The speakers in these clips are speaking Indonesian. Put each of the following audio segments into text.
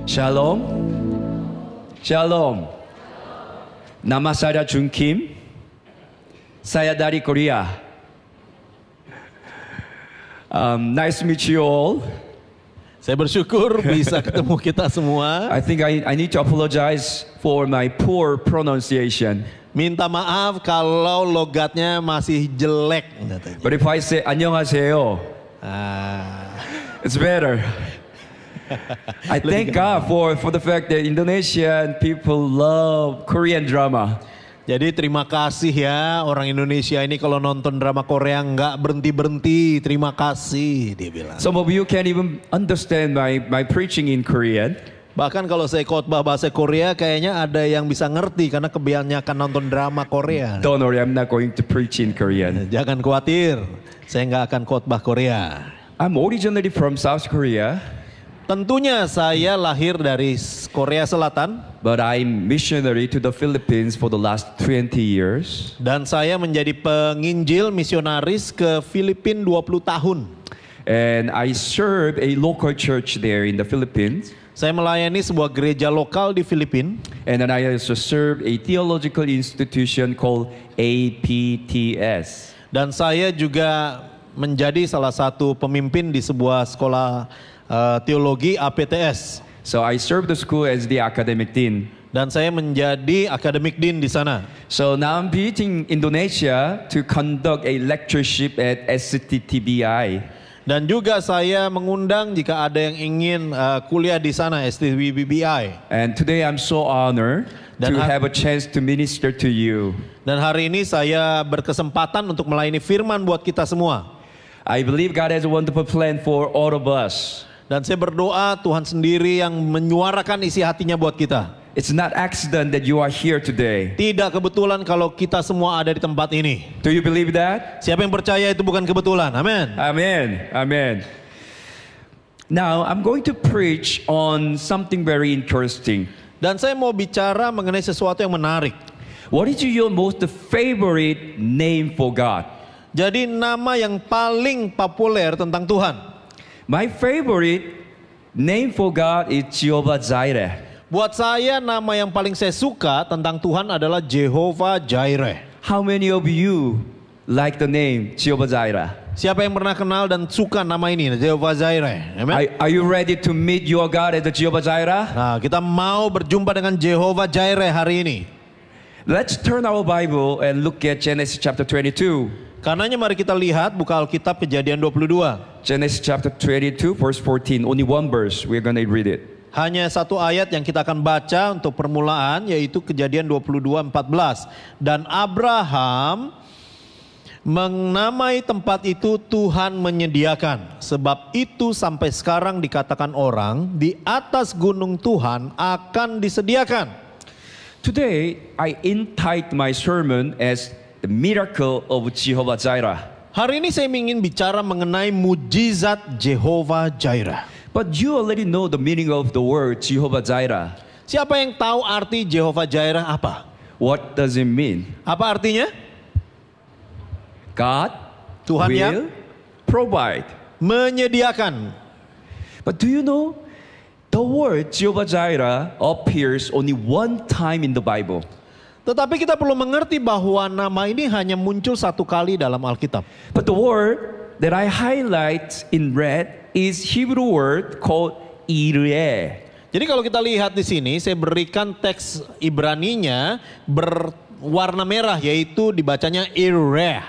Shalom. Shalom. Nama saya Jun Kim. Saya dari Korea. Nice to meet you all. Saya bersyukur bisa ketemu kita semua. I think I need to apologize for my poor pronunciation. Minta maaf kalau logatnya masih jelek. But if I say 안녕하세요, it's better. I thank God for the fact that Indonesian people love Korean drama. Jadi terima kasih ya orang Indonesia ini kalau nonton drama Korea nggak berhenti-berhenti. Terima kasih dia bilang. Some of you can't even understand my preaching in Korean. Bahkan kalau saya khotbah bahasa Korea kayaknya ada yang bisa ngerti karena kebanyakan nonton drama Korea. Don't worry, I'm not going to preach in Korean. Jangan khawatir, saya nggak akan khotbah Korea. I'm originally from South Korea. Tentunya saya lahir dari Korea Selatan. But I'm missionary to the Philippines for the last 20 years. Dan saya menjadi penginjil misionaris ke Filipina 20 tahun. And I serve a local church there in the Philippines. Saya melayani sebuah gereja lokal di Filipina. And then I also serve a theological institution called APTS. Dan saya juga menjadi salah satu pemimpin di sebuah sekolah teologi APTS. So I serve the school as the academic dean. Dan saya menjadi academic dean di sana. So now I'm visiting Indonesia to conduct a lectureship at STTBI. Dan juga saya mengundang jika ada yang ingin kuliah di sana STTBI. And today I'm so honored to have a chance to minister to you. Dan hari ini saya berkesempatan untuk melayani firman buat kita semua. I believe God has a wonderful plan for all of us. Dan saya berdoa Tuhan sendiri yang menyuarakan isi hatinya buat kita. It's not accident that you are here today. Tidak kebetulan kalau kita semua ada di tempat ini. Do you believe that? Siapa yang percaya itu bukan kebetulan? Amin. Amen. Amen. Now I'm going to preach on something very interesting. Dan saya mau bicara mengenai sesuatu yang menarik. What is your most favorite name for God? Jadi nama yang paling populer tentang Tuhan. My favorite name for God is Jehovah Jireh. Buat saya nama yang paling saya suka tentang Tuhan adalah Jehovah Jireh. How many of you like the name Jehovah Jireh? Siapa yang pernah kenal dan suka nama ini, Jehovah Jireh? Are you ready to meet your God as Jehovah Jireh? Nah, kita mau berjumpa dengan Jehovah Jireh hari ini. Let's turn our Bible and look at Genesis chapter 22. Karenanya mari kita lihat buka Alkitab Kejadian 22. Genesis chapter 22 verse 14. Only one verse. We're going to read it. Hanya satu ayat yang kita akan baca untuk permulaan, yaitu Kejadian 22:14. Dan Abraham menamai tempat itu Tuhan menyediakan. Sebab itu sampai sekarang dikatakan orang, di atas gunung Tuhan akan disediakan. Today I entitled my sermon as The Miracle of Jehovah Jireh. Hari ini saya ingin bicara mengenai mujizat Jehovah Jireh. But you already know the meaning of the word Jehovah Jireh. Siapa yang tahu arti Jehovah Jireh apa? What does it mean? Apa artinya? God Tuhan will yang provide. Menyediakan. But do you know the word Jehovah Jireh appears only one time in the Bible? Tetapi kita perlu mengerti bahwa nama ini hanya muncul satu kali dalam Alkitab. But the word that I highlight in red is Hebrew word called Ireh. Jadi kalau kita lihat di sini, saya berikan teks Ibraninya berwarna merah, yaitu dibacanya Ireh.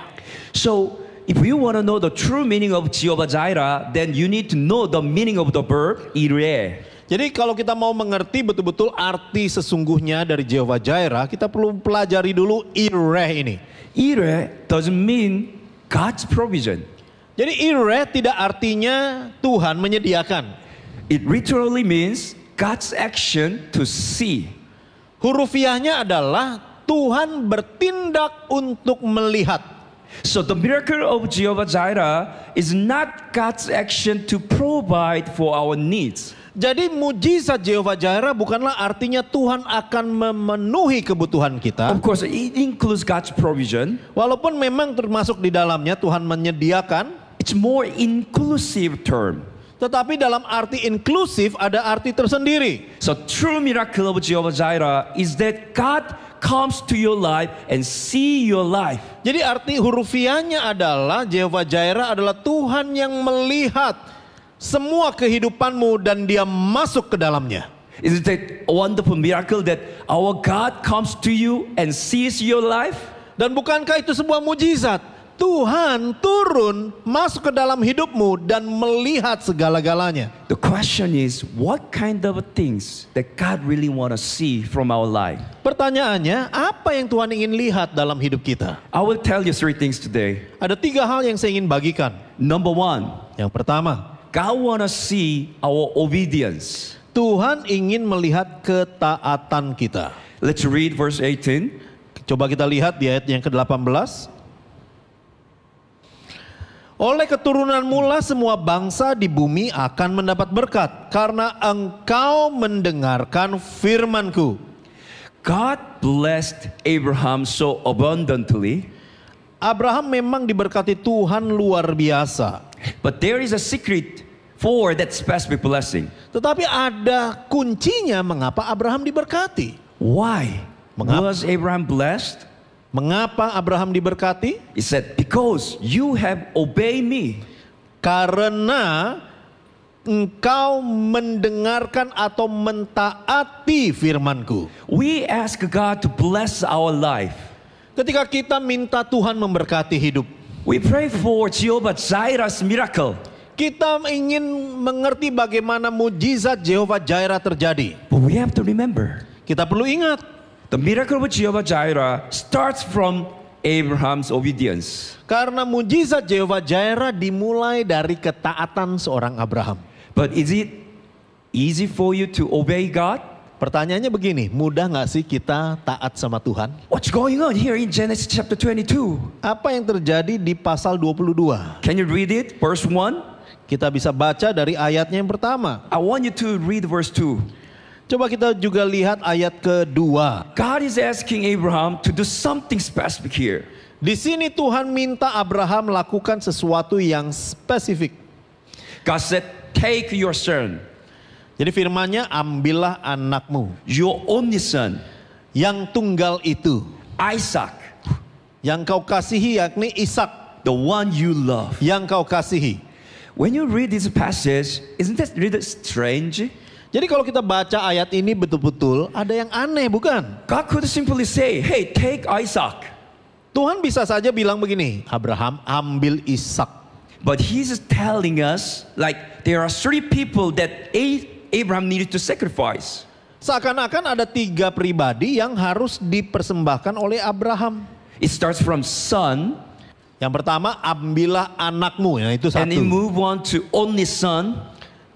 So if you want to know the true meaning of Jehovah Jireh, then you need to know the meaning of the verb Ireh. Jadi kalau kita mau mengerti betul-betul arti sesungguhnya dari Jehovah Jireh, kita perlu pelajari dulu Ireh ini. Ireh doesn't mean God's provision. Jadi Ireh tidak artinya Tuhan menyediakan. It literally means God's action to see. Hurufiahnya adalah Tuhan bertindak untuk melihat. So the miracle of Jehovah Jireh is not God's action to provide for our needs. Jadi mujizat Jehovah Jireh bukanlah artinya Tuhan akan memenuhi kebutuhan kita. Of course, it includes God's provision. Walaupun memang termasuk di dalamnya Tuhan menyediakan. It's more inclusive term. Tetapi dalam arti inklusif ada arti tersendiri. So true miracle of Jehovah Jireh is that God comes to your life and see your life. Jadi arti hurufiahnya adalah Jehovah Jireh adalah Tuhan yang melihat semua kehidupanmu dan dia masuk ke dalamnya. Isn't that a wonderful miracle that our God comes to you and sees your life? Dan bukankah itu sebuah mujizat? Tuhan turun masuk ke dalam hidupmu dan melihat segala-galanya. The question is, what kind of things that God really want to see from our life? Pertanyaannya, apa yang Tuhan ingin lihat dalam hidup kita? I will tell you 3 things today. Ada 3 hal yang saya ingin bagikan. Number 1, Yang pertama, God want to see our obedience. Tuhan ingin melihat ketaatan kita. Let's read verse 18. Coba kita lihat di ayat yang ke-18. Oleh keturunanmu lah semua bangsa di bumi akan mendapat berkat, karena engkau mendengarkan firmanku. God blessed Abraham so abundantly. Abraham memang diberkati Tuhan luar biasa. But there is a secret for that specific blessing. Tetapi ada kuncinya mengapa Abraham diberkati. Why Mengapa? was Abraham blessed? Mengapa Abraham diberkati? He said, because you have obeyed me. Karena engkau mendengarkan atau mentaati firmanku. We ask God to bless our life. Ketika kita minta Tuhan memberkati hidup, We pray for Jehovah Jireh's miracle. kita ingin mengerti bagaimana mujizat Jehovah Jireh terjadi. But we have to remember, Kita perlu ingat, the miracle of Jehovah Jireh starts from Abraham's obedience. karena mujizat Jehovah Jireh dimulai dari ketaatan seorang Abraham. But is it easy for you to obey God? Pertanyaannya begini, mudah gak sih kita taat sama Tuhan? What's going on here in Genesis chapter 22? Apa yang terjadi di pasal 22? Can you read it? Verse 1? Kita bisa baca dari ayatnya yang pertama. I want you to read verse 2. Coba kita juga lihat ayat kedua. God is asking Abraham to do something specific here. Di sini Tuhan minta Abraham lakukan sesuatu yang spesifik. God said, take your son, Jadi firman-Nya, ambillah anakmu your only son, yang tunggal itu, Isaac, yang kau kasihi, yakni Ishak, the one you love. yang kau kasihi. When you read this passage, isn't that really strange? Jadi kalau kita baca ayat ini betul-betul ada yang aneh, bukan? God could simply say, hey, take Isaac. Tuhan bisa saja bilang begini, Abraham, ambil Ishak. But he's telling us, like, there are 3 people that Abraham needed to sacrifice. Seakan-akan ada 3 pribadi yang harus dipersembahkan oleh Abraham. It starts from son, Yang pertama, ambillah anakmu, ya itu and then satu. move on to only son,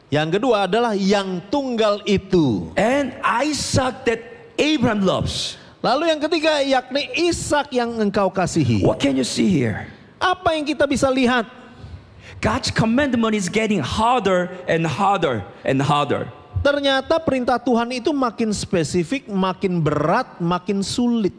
Yang kedua adalah yang tunggal itu. and Isaac that Abraham loves. Lalu yang ketiga, yakni Ishak yang engkau kasihi. What can you see here? Apa yang kita bisa lihat? God's commandment is getting harder and harder and harder. Ternyata perintah Tuhan itu makin spesifik, makin berat, makin sulit.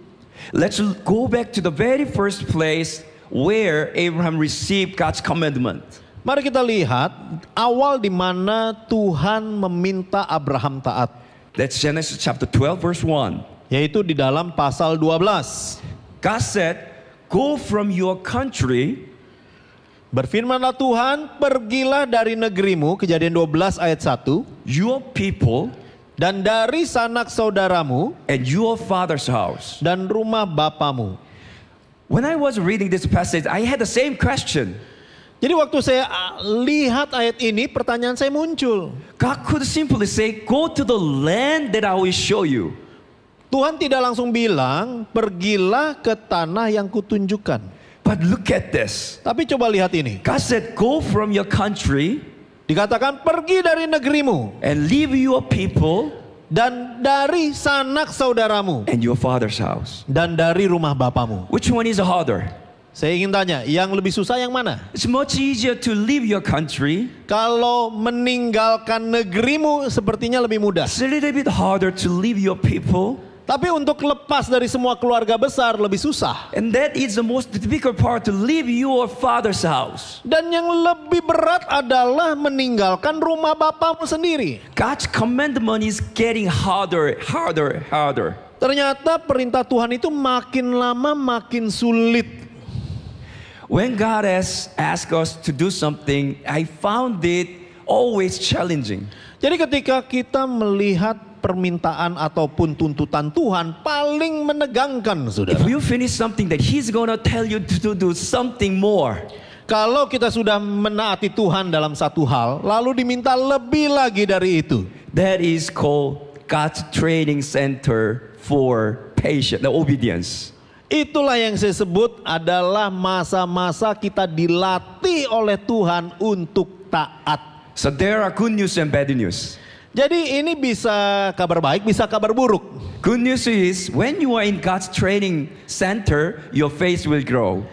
Let's go back to the very first place where Abraham received God's commandment. Mari kita lihat awal di mana Tuhan meminta Abraham taat. That's Genesis chapter 12 verse 1. Yaitu di dalam pasal 12. God said, go from your country. Berfirmanlah Tuhan, pergilah dari negerimu, Kejadian 12 ayat 1. Your people, Dan dari sanak saudaramu, and your father's house. dan rumah bapamu. When I was reading this passage, I had the same question. Jadi waktu saya lihat ayat ini, pertanyaan saya muncul. God could simply say, go to the land that I will show you. Tuhan tidak langsung bilang, pergilah ke tanah yang kutunjukkan. But look at this. Tapi coba lihat ini. God said, go from your country Dikatakan pergi dari negerimu and leave your people dan dari sanak saudaramu and your father's house. dan dari rumah bapamu. Which one is harder? Saya ingin tanya, yang lebih susah yang mana? It's much easier to leave your country. Kalau meninggalkan negerimu sepertinya lebih mudah. It's a little bit harder to leave your people. Tapi untuk lepas dari semua keluarga besar lebih susah. And that is the most difficult part, to leave your father's house. Dan yang lebih berat adalah meninggalkan rumah bapamu sendiri. God's commandment is getting harder. Ternyata perintah Tuhan itu makin lama makin sulit. When God has asked us to do something, I found it always challenging. Jadi ketika kita melihat permintaan ataupun tuntutan Tuhan, paling menegangkan, saudara. If you finish something that He's gonna tell you to do something more. Kalau kita sudah menaati Tuhan dalam satu hal, lalu diminta lebih lagi dari itu. That is called God's training center for patient, the obedience. Itulah yang saya sebut adalah masa-masa kita dilatih oleh Tuhan untuk taat. So there are good news and bad news. Jadi ini bisa kabar baik, bisa kabar buruk. Good news is when you are in God's training center, your faith will grow.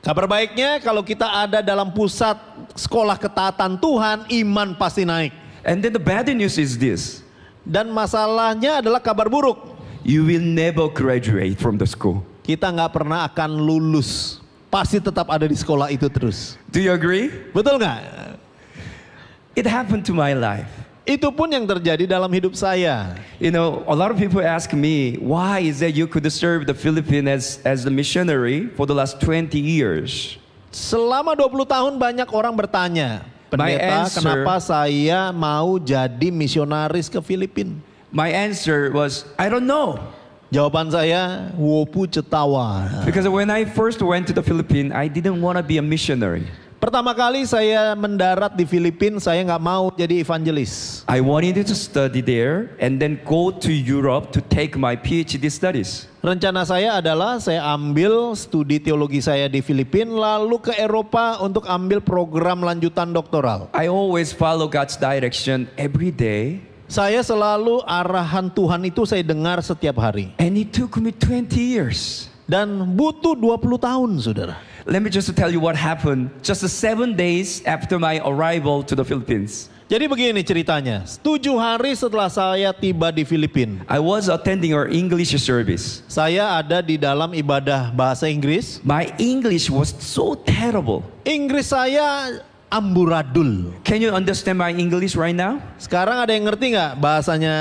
Kabar baiknya kalau kita ada dalam pusat sekolah ketaatan Tuhan, iman pasti naik. And then the bad news is this. Dan masalahnya adalah kabar buruk. You will never graduate from the school. Kita nggak pernah akan lulus. Pasti tetap ada di sekolah itu terus. Do you agree? Betul nggak? It happened to my life. Itu pun yang terjadi dalam hidup saya. You know, a lot of people ask me, why is that you could serve the Philippines as a missionary for the last 20 years? Selama 20 tahun banyak orang bertanya, pendeta, kenapa saya mau jadi misionaris ke Filipina? My answer was, I don't know. Jawaban saya, wopu cetawa. Because when I first went to the Philippines, I didn't want to be a missionary. Pertama kali saya mendarat di Filipina, saya nggak mau jadi evangelis. I wanted to study there and then go to Europe to take my PhD studies. Rencana saya adalah saya ambil studi teologi saya di Filipina, lalu ke Eropa untuk ambil program lanjutan doktoral. I always follow God's direction every day. Saya selalu arahan Tuhan itu saya dengar setiap hari. And it took me 20 years. Dan butuh 20 tahun, saudara. Let me just tell you what happened just 7 days after my arrival to the Philippines. Jadi begini ceritanya, 7 hari setelah saya tiba di Filipina. I was attending our English service. Saya ada di dalam ibadah bahasa Inggris. My English was so terrible. Inggris saya amburadul. Can you understand my English right now? Sekarang ada yang ngerti nggak bahasanya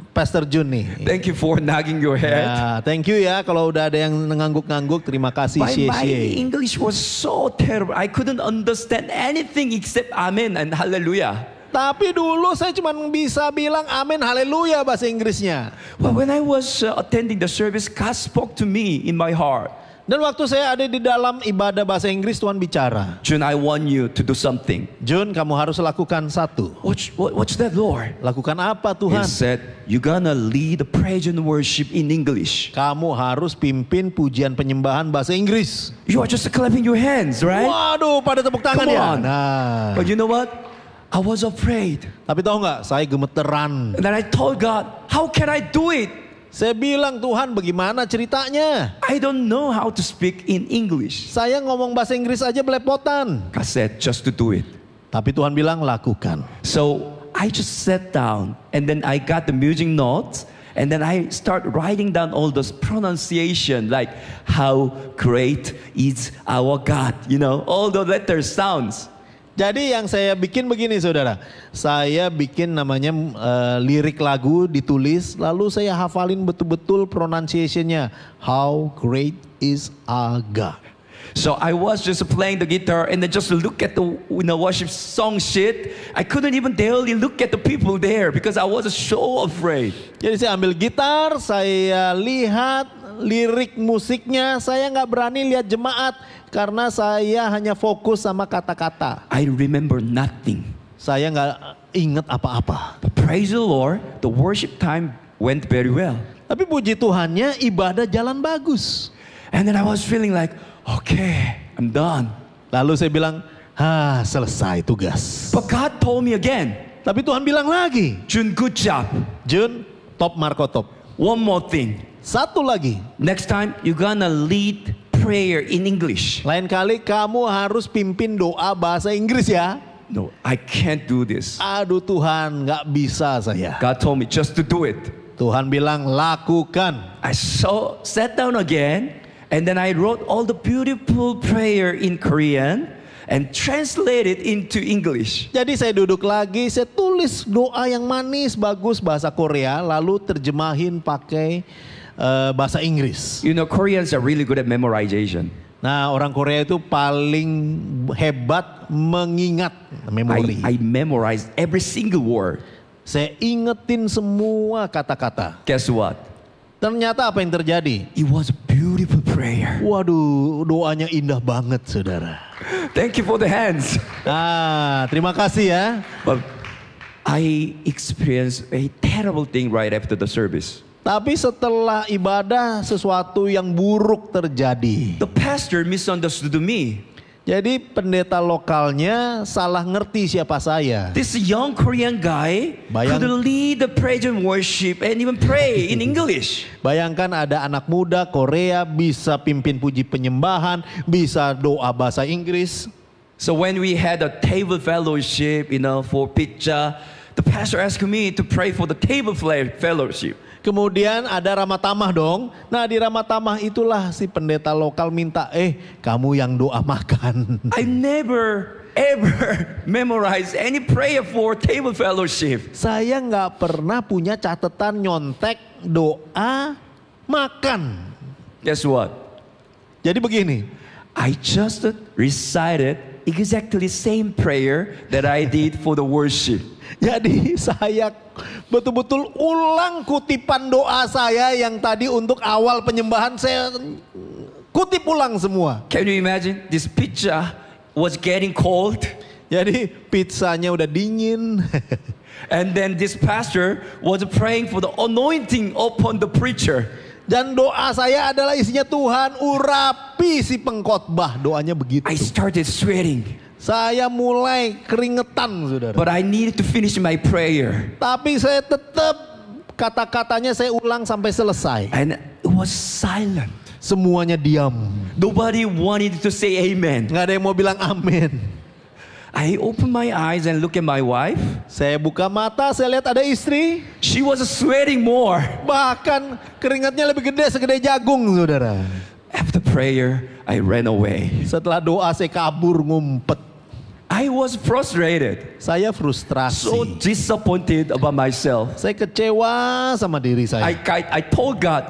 Pastor Jun nih? Thank you for nodding your head. Ya, thank you ya kalau udah ada yang ngangguk-ngangguk, terima kasih. My English was so terrible. I couldn't understand anything except amen and hallelujah. Tapi dulu saya cuma bisa bilang amin haleluya bahasa Inggrisnya. But when I was attending the service, God spoke to me in my heart. Dan waktu saya ada di dalam ibadah bahasa Inggris, Tuhan bicara. Jun, I want you to do something. Jun, kamu harus lakukan satu. What's that, Lord? Lakukan apa, Tuhan? He said, you're gonna lead the praise and worship in English. Kamu harus pimpin pujian penyembahan bahasa Inggris. You are just clapping your hands, right? Waduh, pada tepuk tangan Come ya. on. Nah. But you know what? I was afraid. Tapi tahu nggak, saya gemeteran. And then I told God, how can I do it? Saya bilang, Tuhan bagaimana ceritanya? I don't know how to speak in English. Saya ngomong bahasa Inggris aja belepotan. God said, just to do it. Tapi Tuhan bilang, lakukan. So I just sat down and then I got the music notes and then I start writing down all those pronunciation, like how great is our God, you know, all the letter sounds. Jadi yang saya bikin begini, saudara. Saya bikin namanya lirik lagu ditulis, lalu saya hafalin betul-betul pronunciation-nya. How great is our God. So I was just playing the guitar and then just look at the worship song sheet. I couldn't even barely look at the people there because I was so afraid. Jadi saya ambil gitar, saya lihat lirik musiknya, saya nggak berani lihat jemaat karena saya hanya fokus sama kata-kata. I remember nothing. Saya nggak ingat apa-apa. But praise the Lord, the worship time went very well. Tapi puji Tuhannya ibadah jalan bagus. And then I was feeling like, okay, I'm done. Lalu saya bilang, selesai tugas. But God told me again. Tapi Tuhan bilang lagi, Jun, good job. Jun, top Marco top. One more thing. Satu lagi. Next time you're gonna lead prayer in English. Lain kali kamu harus pimpin doa bahasa Inggris ya. No, I can't do this. Aduh Tuhan, nggak bisa saya. God told me just to do it. Tuhan bilang lakukan. I sat down again, and then I wrote all the beautiful prayer in Korean and translated into English. Jadi saya duduk lagi, saya tulis doa yang manis, bagus bahasa Korea, lalu terjemahin pakai bahasa Inggris. You know, Koreans are really good at memorization. Nah, orang Korea itu paling hebat mengingat memori. I memorized every single word. Saya ingetin semua kata-kata. Guess what? Ternyata apa yang terjadi? It was a beautiful prayer. Waduh, doanya indah banget, saudara. Thank you for the hands. Terima kasih ya. But I experienced a terrible thing right after the service. Tapi setelah ibadah sesuatu yang buruk terjadi. The pastor misunderstood me. Jadi pendeta lokalnya salah ngerti siapa saya. This young Korean guy could lead the praise and worship and even pray in English. Bayangkan ada anak muda Korea bisa pimpin puji penyembahan, bisa doa bahasa Inggris. So when we had a table fellowship, you know, for pizza, the pastor asked me to pray for the table fellowship. Kemudian ada ramah tamah dong. Nah, di ramah tamah itulah si pendeta lokal minta, kamu yang doa makan. I never ever memorized any prayer for table fellowship. Saya nggak pernah punya catatan nyontek doa makan. Guess what? Jadi begini. I just recited exactly same prayer that I did for the worship. Jadi saya betul-betul ulang kutipan doa saya yang tadi untuk awal penyembahan, saya kutip ulang semua. Can you imagine? This pizza was getting cold. Jadi pizzanya udah dingin. And then this pastor was praying for the anointing upon the preacher. Dan doa saya adalah isinya, Tuhan urapi si pengkhotbah. Doanya begitu. I started sweating. Saya mulai keringetan, saudara. But I needed to finish my prayer. Tapi saya tetap kata-katanya saya ulang sampai selesai. And it was silent. Semuanya diam. Nobody wanted to say amen. Nggak ada yang mau bilang amin. I opened my eyes and look at my wife. Saya buka mata, saya lihat ada istri. She was sweating more. Bahkan keringatnya lebih gede, segede jagung, saudara. After prayer, I ran away. Setelah doa saya kabur ngumpet. I was frustrated. Saya frustrasi. So disappointed about myself. Saya kecewa sama diri saya. I told God,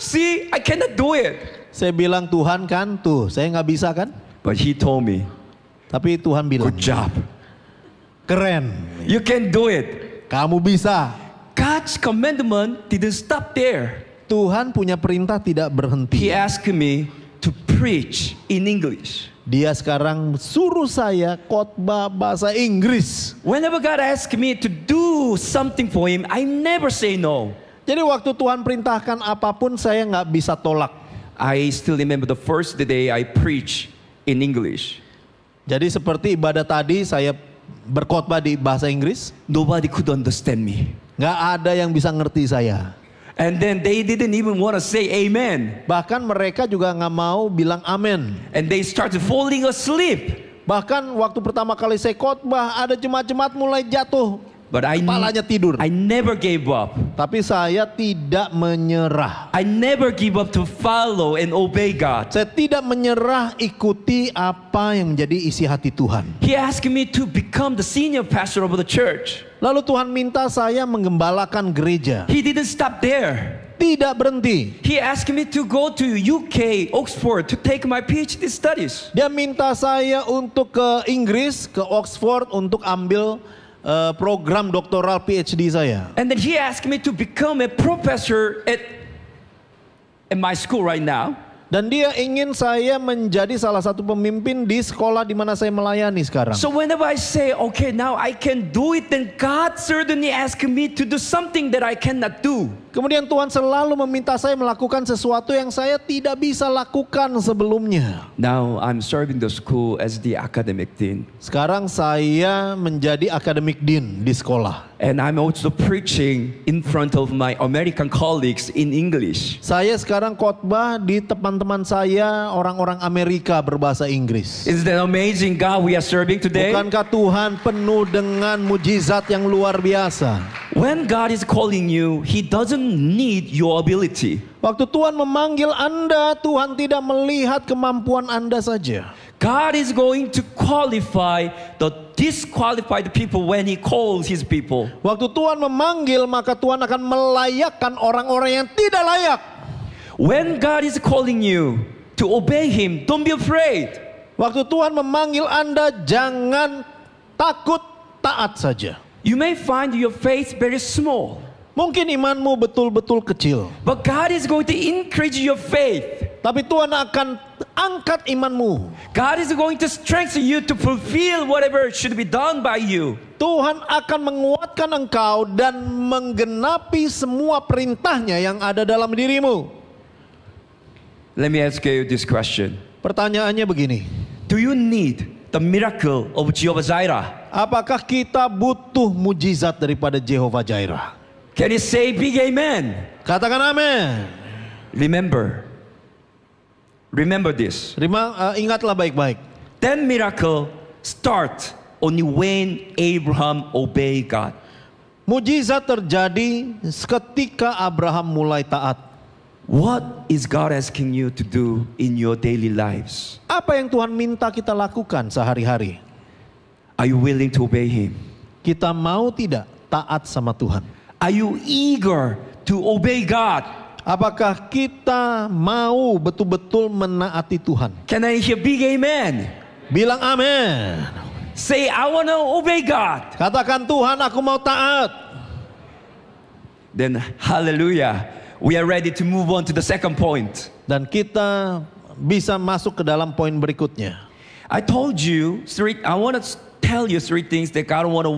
see, I cannot do it. Saya bilang, Tuhan kan, tuh, saya nggak bisa kan? But He told me, tapi Tuhan bilang, good job. Keren. You can do it. Kamu bisa. God's commandment didn't stop there. Tuhan punya perintah tidak berhenti. He asked me to preach in English. Dia sekarang suruh saya khotbah bahasa Inggris. Whenever God asked me to do something for Him, I never say no. Jadi waktu Tuhan perintahkan apapun, saya nggak bisa tolak. I still remember the first day I preached in English. Jadi seperti ibadah tadi, saya berkhotbah di bahasa Inggris. Nobody could understand me. Nggak ada yang bisa ngerti saya. And then they didn't even want to say amen. Bahkan mereka juga nggak mau bilang amen. And they started falling asleep. Bahkan waktu pertama kali saya khotbah, ada jemaat-jemaat mulai jatuh. But kepalanya tidur. I never gave up. Tapi saya tidak menyerah. I never give up to follow and obey God. Saya tidak menyerah, ikuti apa yang menjadi isi hati Tuhan. He asked me to become the senior pastor of the church. Lalu Tuhan minta saya menggembalakan gereja. He didn't stop there. Tidak berhenti. He asked me to go to UK, Oxford, to take my PhD studies. Dia minta saya untuk ke Inggris, ke Oxford untuk ambil program doktoral PhD saya. And then he asked me to become a professor at my school right now. Dan dia ingin saya menjadi salah satu pemimpin di sekolah di mana saya melayani sekarang. So whenever I say, okay, now I can do it, then God certainly asked me to do something that I cannot do. Kemudian Tuhan selalu meminta saya melakukan sesuatu yang saya tidak bisa lakukan sebelumnya. Now I'm serving the school as the academic dean. Sekarang saya menjadi academic dean di sekolah. And I'm also preaching in front of my American colleagues in English. Saya sekarang khotbah di teman-teman saya orang-orang Amerika berbahasa Inggris. Isn't that amazing God we are serving today? Bukankah Tuhan penuh dengan mujizat yang luar biasa? When God is calling you, He doesn't need your ability. Waktu Tuhan memanggil Anda, Tuhan tidak melihat kemampuan Anda saja. God is going to qualify the disqualified people when He calls His people. Waktu Tuhan memanggil, maka Tuhan akan melayakkan orang-orang yang tidak layak. When God is calling you to obey Him, don't be afraid. Waktu Tuhan memanggil Anda, jangan takut, taat saja. You may find your faith very small, Mungkin imanmu betul-betul kecil, but God is going to increase your faith. tapi Tuhan akan angkat imanmu. God is going to strengthen you to fulfill whatever should be done by you. Tuhan akan menguatkan engkau dan menggenapi semua perintahnya yang ada dalam dirimu. Let me ask you this question. Pertanyaannya begini, Do you need the miracle of Jehovah Jireh? apakah kita butuh mujizat daripada Jehovah Jireh? Can you say big amen? Katakan amin. Remember this. Ingatlah baik-baik. That miracle start only when Abraham obey God. Mujizat terjadi ketika Abraham mulai taat. What is God asking you to do in your daily lives? Apa yang Tuhan minta kita lakukan sehari-hari? Are you willing to obey Him? Kita mau tidak taat sama Tuhan? Are you eager to obey God? Apakah kita mau betul-betul menaati Tuhan? Can I hear big amen? Bilang amin. Say, I want to obey God. Katakan, Tuhan, aku mau taat. Then hallelujah, we are ready to move on to the second point. Dan kita bisa masuk ke dalam poin berikutnya. I told you I want to tell you three things that God want to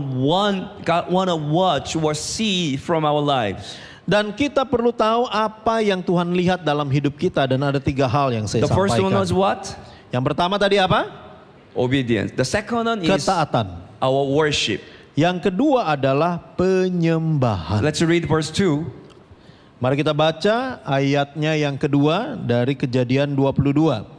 watch or see from our lives. Dan kita perlu tahu apa yang Tuhan lihat dalam hidup kita, dan ada 3 hal yang saya The first one sampaikan. was what? Yang pertama tadi apa? Obedience. The second one is Ketaatan. our worship. Yang kedua adalah penyembahan. Let's read verse 2. Mari kita baca ayatnya yang kedua dari Kejadian 22.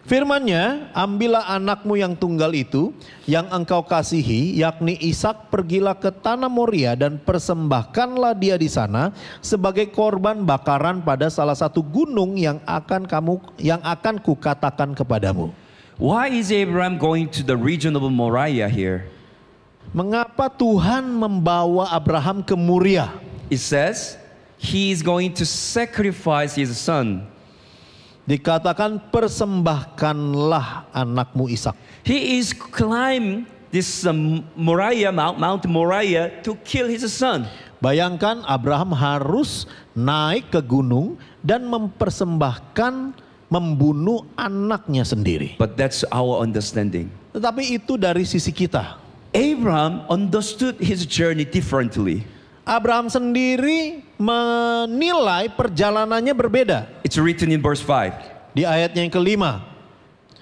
Firman-Nya, ambillah anakmu yang tunggal itu, yang engkau kasihi, yakni Ishak, pergilah ke tanah Moria dan persembahkanlah dia di sana sebagai korban bakaran pada salah satu gunung yang akan kukatakan kepadamu. Why is Abraham going to the region of Moriah here? Mengapa Tuhan membawa Abraham ke Moria? It says he is going to sacrifice his son. Dikatakan persembahkanlah anakmu Ishak. He is climbing this Moriah, Mount Moriah to kill his son. Bayangkan Abraham harus naik ke gunung dan membunuh anaknya sendiri. But that's our understanding. Tetapi itu dari sisi kita. Abraham understood his journey differently. Abraham sendiri menilai perjalanannya berbeda. It's written in verse 5. Di ayatnya yang kelima.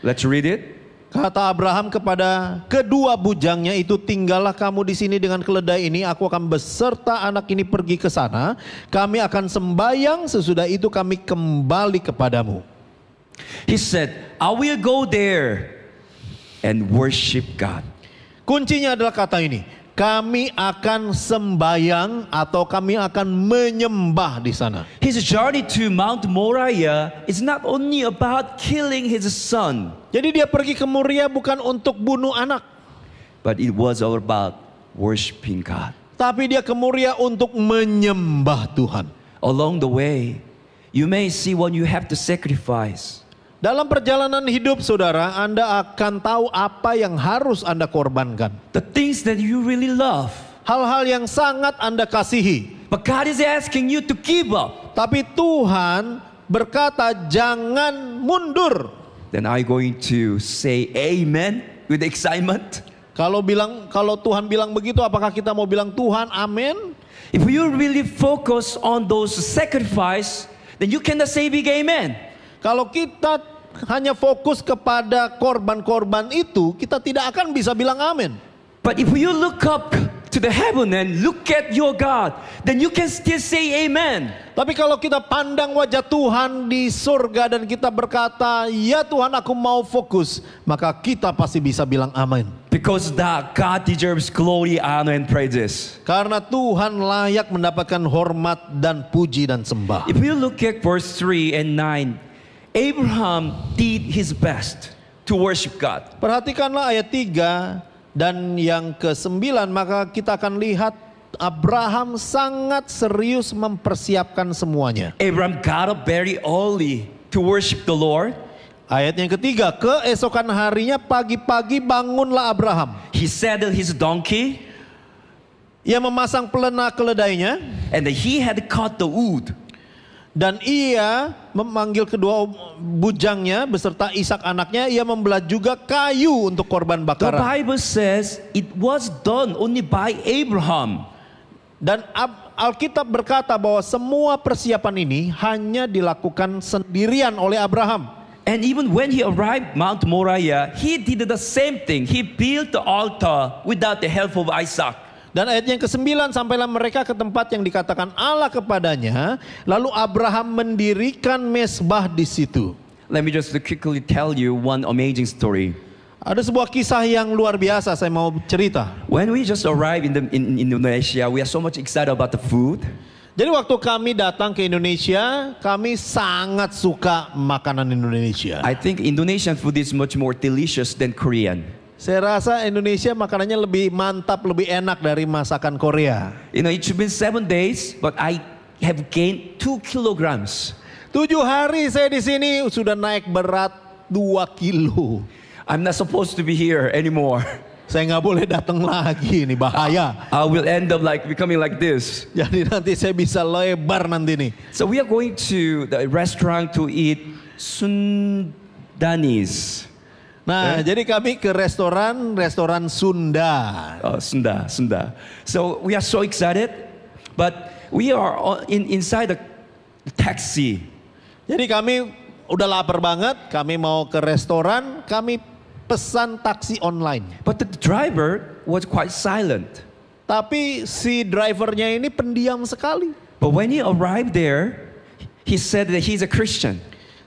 Let's read it. Kata Abraham kepada kedua bujangnya itu, tinggallah kamu di sini dengan keledai ini, aku akan beserta anak ini pergi ke sana. Kami akan sembayang, sesudah itu kami kembali kepadamu. He said, I will go there and worship God. Kuncinya adalah kata ini. Kami akan sembayang atau kami akan menyembah di sana. His journey to Mount Moriah is not only about killing his son, Jadi dia pergi ke Moria bukan untuk bunuh anak, but it was all about worshiping God. tapi dia ke Moria untuk menyembah Tuhan. Along the way, you may see what you have to sacrifice. Dalam perjalanan hidup saudara, Anda akan tahu apa yang harus Anda korbankan. The things that you really love. Hal-hal yang sangat Anda kasihi. But God is asking you to give up. Tapi Tuhan berkata jangan mundur. Then are you going to say amen with excitement? Kalau Tuhan bilang begitu, apakah kita mau bilang Tuhan amin If you really focus on those sacrifice, then you cannot say big amen. Kalau kita hanya fokus kepada korban-korban itu, kita tidak akan bisa bilang amin. But if you look up to the heaven and look at your God, then you can still say amen. Tapi kalau kita pandang wajah Tuhan di surga dan kita berkata, ya Tuhan aku mau fokus, maka kita pasti bisa bilang amin. Because that God deserves glory, honor, and praises. Karena Tuhan layak mendapatkan hormat dan puji dan sembah. If you look at verse 3 and 9, Abraham did his best to worship God. Perhatikanlah ayat 3 dan yang ke-9, maka kita akan lihat Abraham sangat serius mempersiapkan semuanya. Abraham got up very early to worship the Lord. Ayat yang ketiga, keesokan harinya pagi-pagi bangunlah Abraham. He saddled his donkey. Ia memasang pelena keledainya. And he had cut the wood. Dan ia memanggil kedua bujangnya beserta Ishak anaknya. Ia membelah juga kayu untuk korban The bakaran. Bible says it was done only by Abraham. Dan Alkitab berkata bahwa semua persiapan ini hanya dilakukan sendirian oleh Abraham. And even when he arrived Mount Moriah, he did the same thing. He built the altar without the help of Isaac. Dan ayat yang ke-9, sampailah mereka ke tempat yang dikatakan Allah kepadanya. Lalu Abraham mendirikan mesbah di situ. Let me just quickly tell you one amazing story. Ada sebuah kisah yang luar biasa saya mau cerita. When we just arrived in Indonesia, we are so much excited about the food. Jadi waktu kami datang ke Indonesia, kami sangat suka makanan Indonesia. I think Indonesian food is much more delicious than Korean. Saya rasa Indonesia makanannya lebih mantap, lebih enak dari masakan Korea. You know, it's been 7 days, but I have gained 2 kilograms. 7 hari saya di sini sudah naik berat 2 kilo. I'm not supposed to be here anymore. Saya nggak boleh datang lagi, ini bahaya. I will end up like becoming like this. Jadi nanti saya bisa lebar nanti nih. So we are going to the restaurant to eat Sundanis. Nah, jadi kami ke restoran Sunda. Oh, Sunda. So we are so excited, but we are inside the taxi. Jadi kami udah lapar banget, kami mau ke restoran, kami pesan taksi online. But the driver was quite silent. Tapi si drivernya ini pendiam sekali. But when he arrived there, he said that he's a Christian.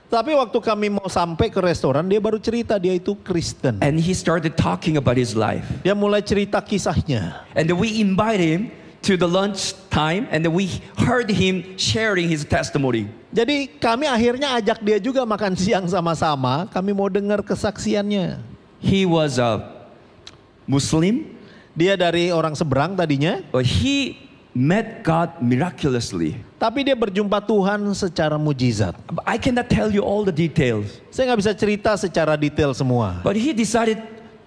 Tapi waktu kami mau sampai ke restoran, dia baru cerita dia itu Kristen. And he started talking about his life. Dia mulai cerita kisahnya. And then we invite him to the lunch time, and then we heard him sharing his testimony. Jadi kami akhirnya ajak dia juga makan siang sama-sama. Kami mau dengar kesaksiannya. He was a Muslim. Dia dari orang seberang tadinya. But he met God miraculously. Tapi dia berjumpa Tuhan secara mujizat. I cannot tell you all the details. Saya nggak bisa cerita secara detail semua. But he decided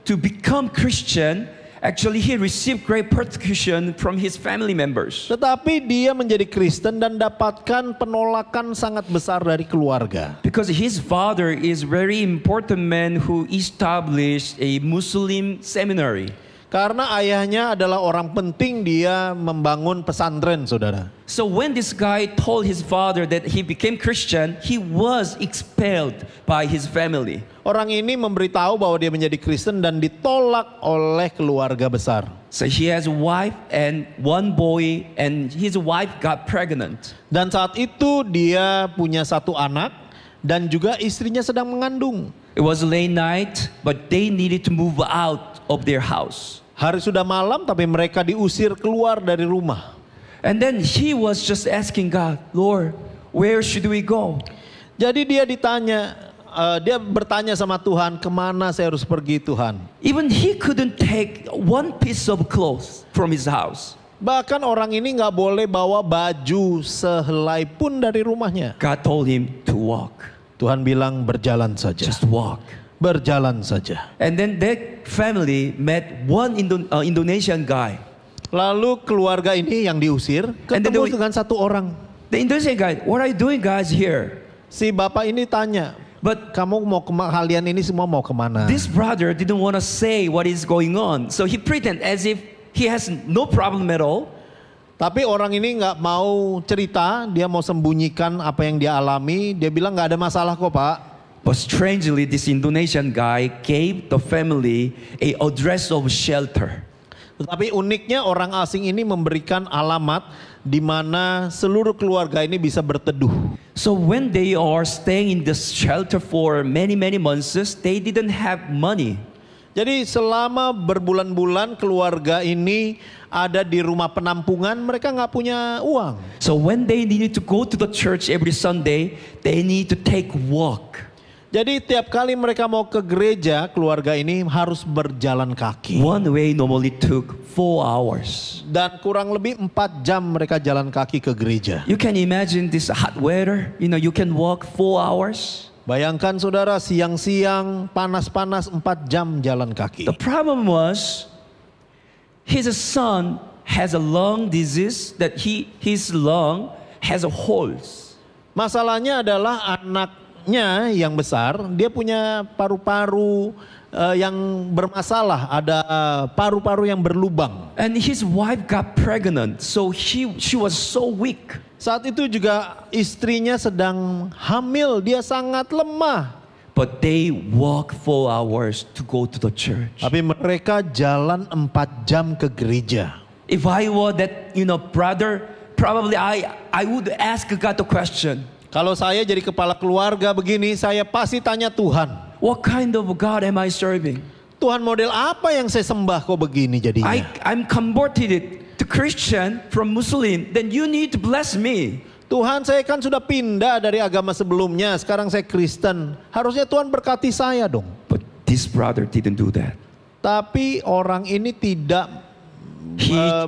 to become Christian. Actually, he received great persecution from his family members. Tetapi dia menjadi Kristen dan dapatkan penolakan sangat besar dari keluarga. Because his father is very important man who established a Muslim seminary. Karena ayahnya adalah orang penting, dia membangun pesantren, saudara. So when this guy told his father that he became Christian, he was expelled by his family. Orang ini memberitahu bahwa dia menjadi Kristen dan ditolak oleh keluarga besar. So he has a wife and one boy, and his wife got pregnant. Dan saat itu dia punya 1 anak dan juga istrinya sedang mengandung. It was late night, but they needed to move out of their house. Hari sudah malam tapi mereka diusir keluar dari rumah. And then he was just asking God, Lord, where should we go? Jadi dia bertanya sama Tuhan, kemana saya harus pergi Tuhan? Even he couldn't take one piece of clothes from his house. Bahkan orang ini nggak boleh bawa baju sehelai pun dari rumahnya. God told him to walk. Tuhan bilang berjalan saja. Just walk. Berjalan saja. And then that family met one Indonesian guy. Lalu keluarga ini yang diusir ketemu dengan 1 orang. The Indonesian guy, what are you doing guys here? Si bapak ini tanya, But kalian ini semua mau kemana? this brother didn't want to say what is going on. So he pretend as if he has no problem at all. Tapi orang ini nggak mau cerita, dia mau sembunyikan apa yang dia alami. Dia bilang nggak ada masalah kok Pak. But strangely, this Indonesian guy gave the family a address of shelter. Tetapi uniknya orang asing ini memberikan alamat di mana seluruh keluarga ini bisa berteduh. So when they are staying in this shelter for many months, they didn't have money. Jadi selama berbulan-bulan keluarga ini ada di rumah penampungan, mereka nggak punya uang. So when they needed to go to the church every Sunday, they need to take walk. Jadi tiap kali mereka mau ke gereja, keluarga ini harus berjalan kaki. One way normally took 4 hours. Dan kurang lebih 4 jam mereka jalan kaki ke gereja. You can imagine this hot weather, you can walk 4 hours. Bayangkan saudara, siang-siang panas-panas 4 jam jalan kaki. The problem was his son has a lung disease that his lung has a holes. Masalahnya adalah anaknya yang besar, dia punya paru-paru yang bermasalah, ada paru-paru yang berlubang. And his wife got pregnant, so she was so weak. Saat itu juga istrinya sedang hamil, dia sangat lemah. But they walk 4 hours to go to the church. Tapi mereka jalan 4 jam ke gereja. If I were that, brother, probably I would ask God the question. Kalau saya jadi kepala keluarga begini, saya pasti tanya Tuhan. What kind of God am I serving? Tuhan, model apa yang saya sembah kok begini jadinya? I'm converted to Christian from Muslim, then you need to bless me. Tuhan, saya kan sudah pindah dari agama sebelumnya, sekarang saya Kristen. Harusnya Tuhan berkati saya dong. But this brother didn't do that. Tapi orang ini tidak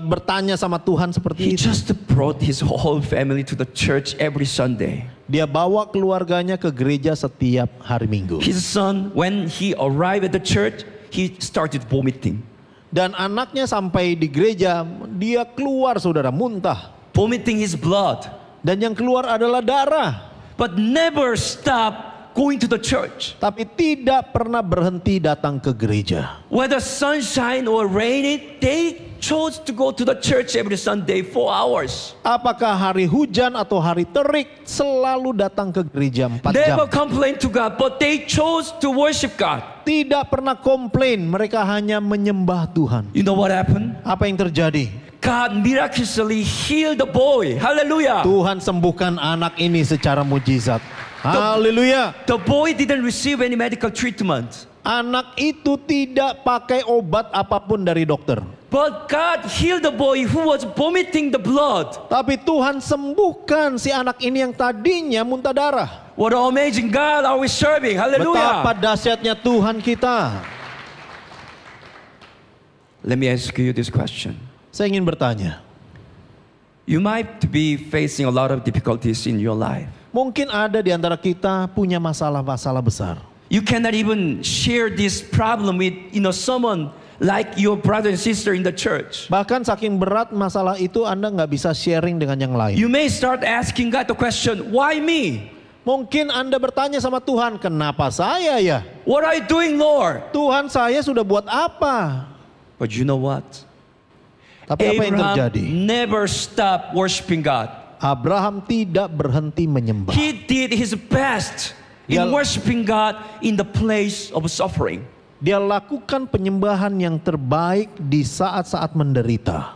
bertanya sama Tuhan seperti He itu. just brought his whole family to the church every Sunday. Dia bawa keluarganya ke gereja setiap hari Minggu. His son, when he arrived at the church, he started vomiting. Dan anaknya sampai di gereja, dia keluar saudara, muntah. Vomiting his blood. Dan yang keluar adalah darah. But never stop going to the church. Tapi tidak pernah berhenti datang ke gereja. Whether sunshine or rainy, they chose to go to the church every Sunday 4 hours. Apakah hari hujan atau hari terik, selalu datang ke gereja 4 jam. Never complain to God, but they chose to worship God. Tidak pernah komplain, mereka hanya menyembah Tuhan. You know what happened? Apa yang terjadi? God miraculously healed the boy. Hallelujah. Tuhan sembuhkan anak ini secara mujizat. Haleluya. The boy didn't receive any medical treatment. Anak itu tidak pakai obat apapun dari dokter. But God healed the boy who was vomiting the blood. Tapi Tuhan sembuhkan si anak ini yang tadinya muntah darah. What an amazing God are we serving. Hallelujah. Betapa dahsyatnya Tuhan kita. Let me ask you this question. Saya ingin bertanya. You might be facing a lot of difficulties in your life. Mungkin ada di antara kita punya masalah-masalah besar. You cannot even share this problem with someone like your brother and sister in the church. Bahkan saking berat masalah itu Anda nggak bisa sharing dengan yang lain. You may start asking God the question, why me? Mungkin Anda bertanya sama Tuhan, kenapa saya ya? What are you doing, Lord? Tuhan, saya sudah buat apa? But you know what? Tapi apa yang terjadi? Abraham never stopped worshiping God. Abraham tidak berhenti menyembah. He did his best in worshiping God in the place of suffering. Dia lakukan penyembahan yang terbaik di saat-saat menderita.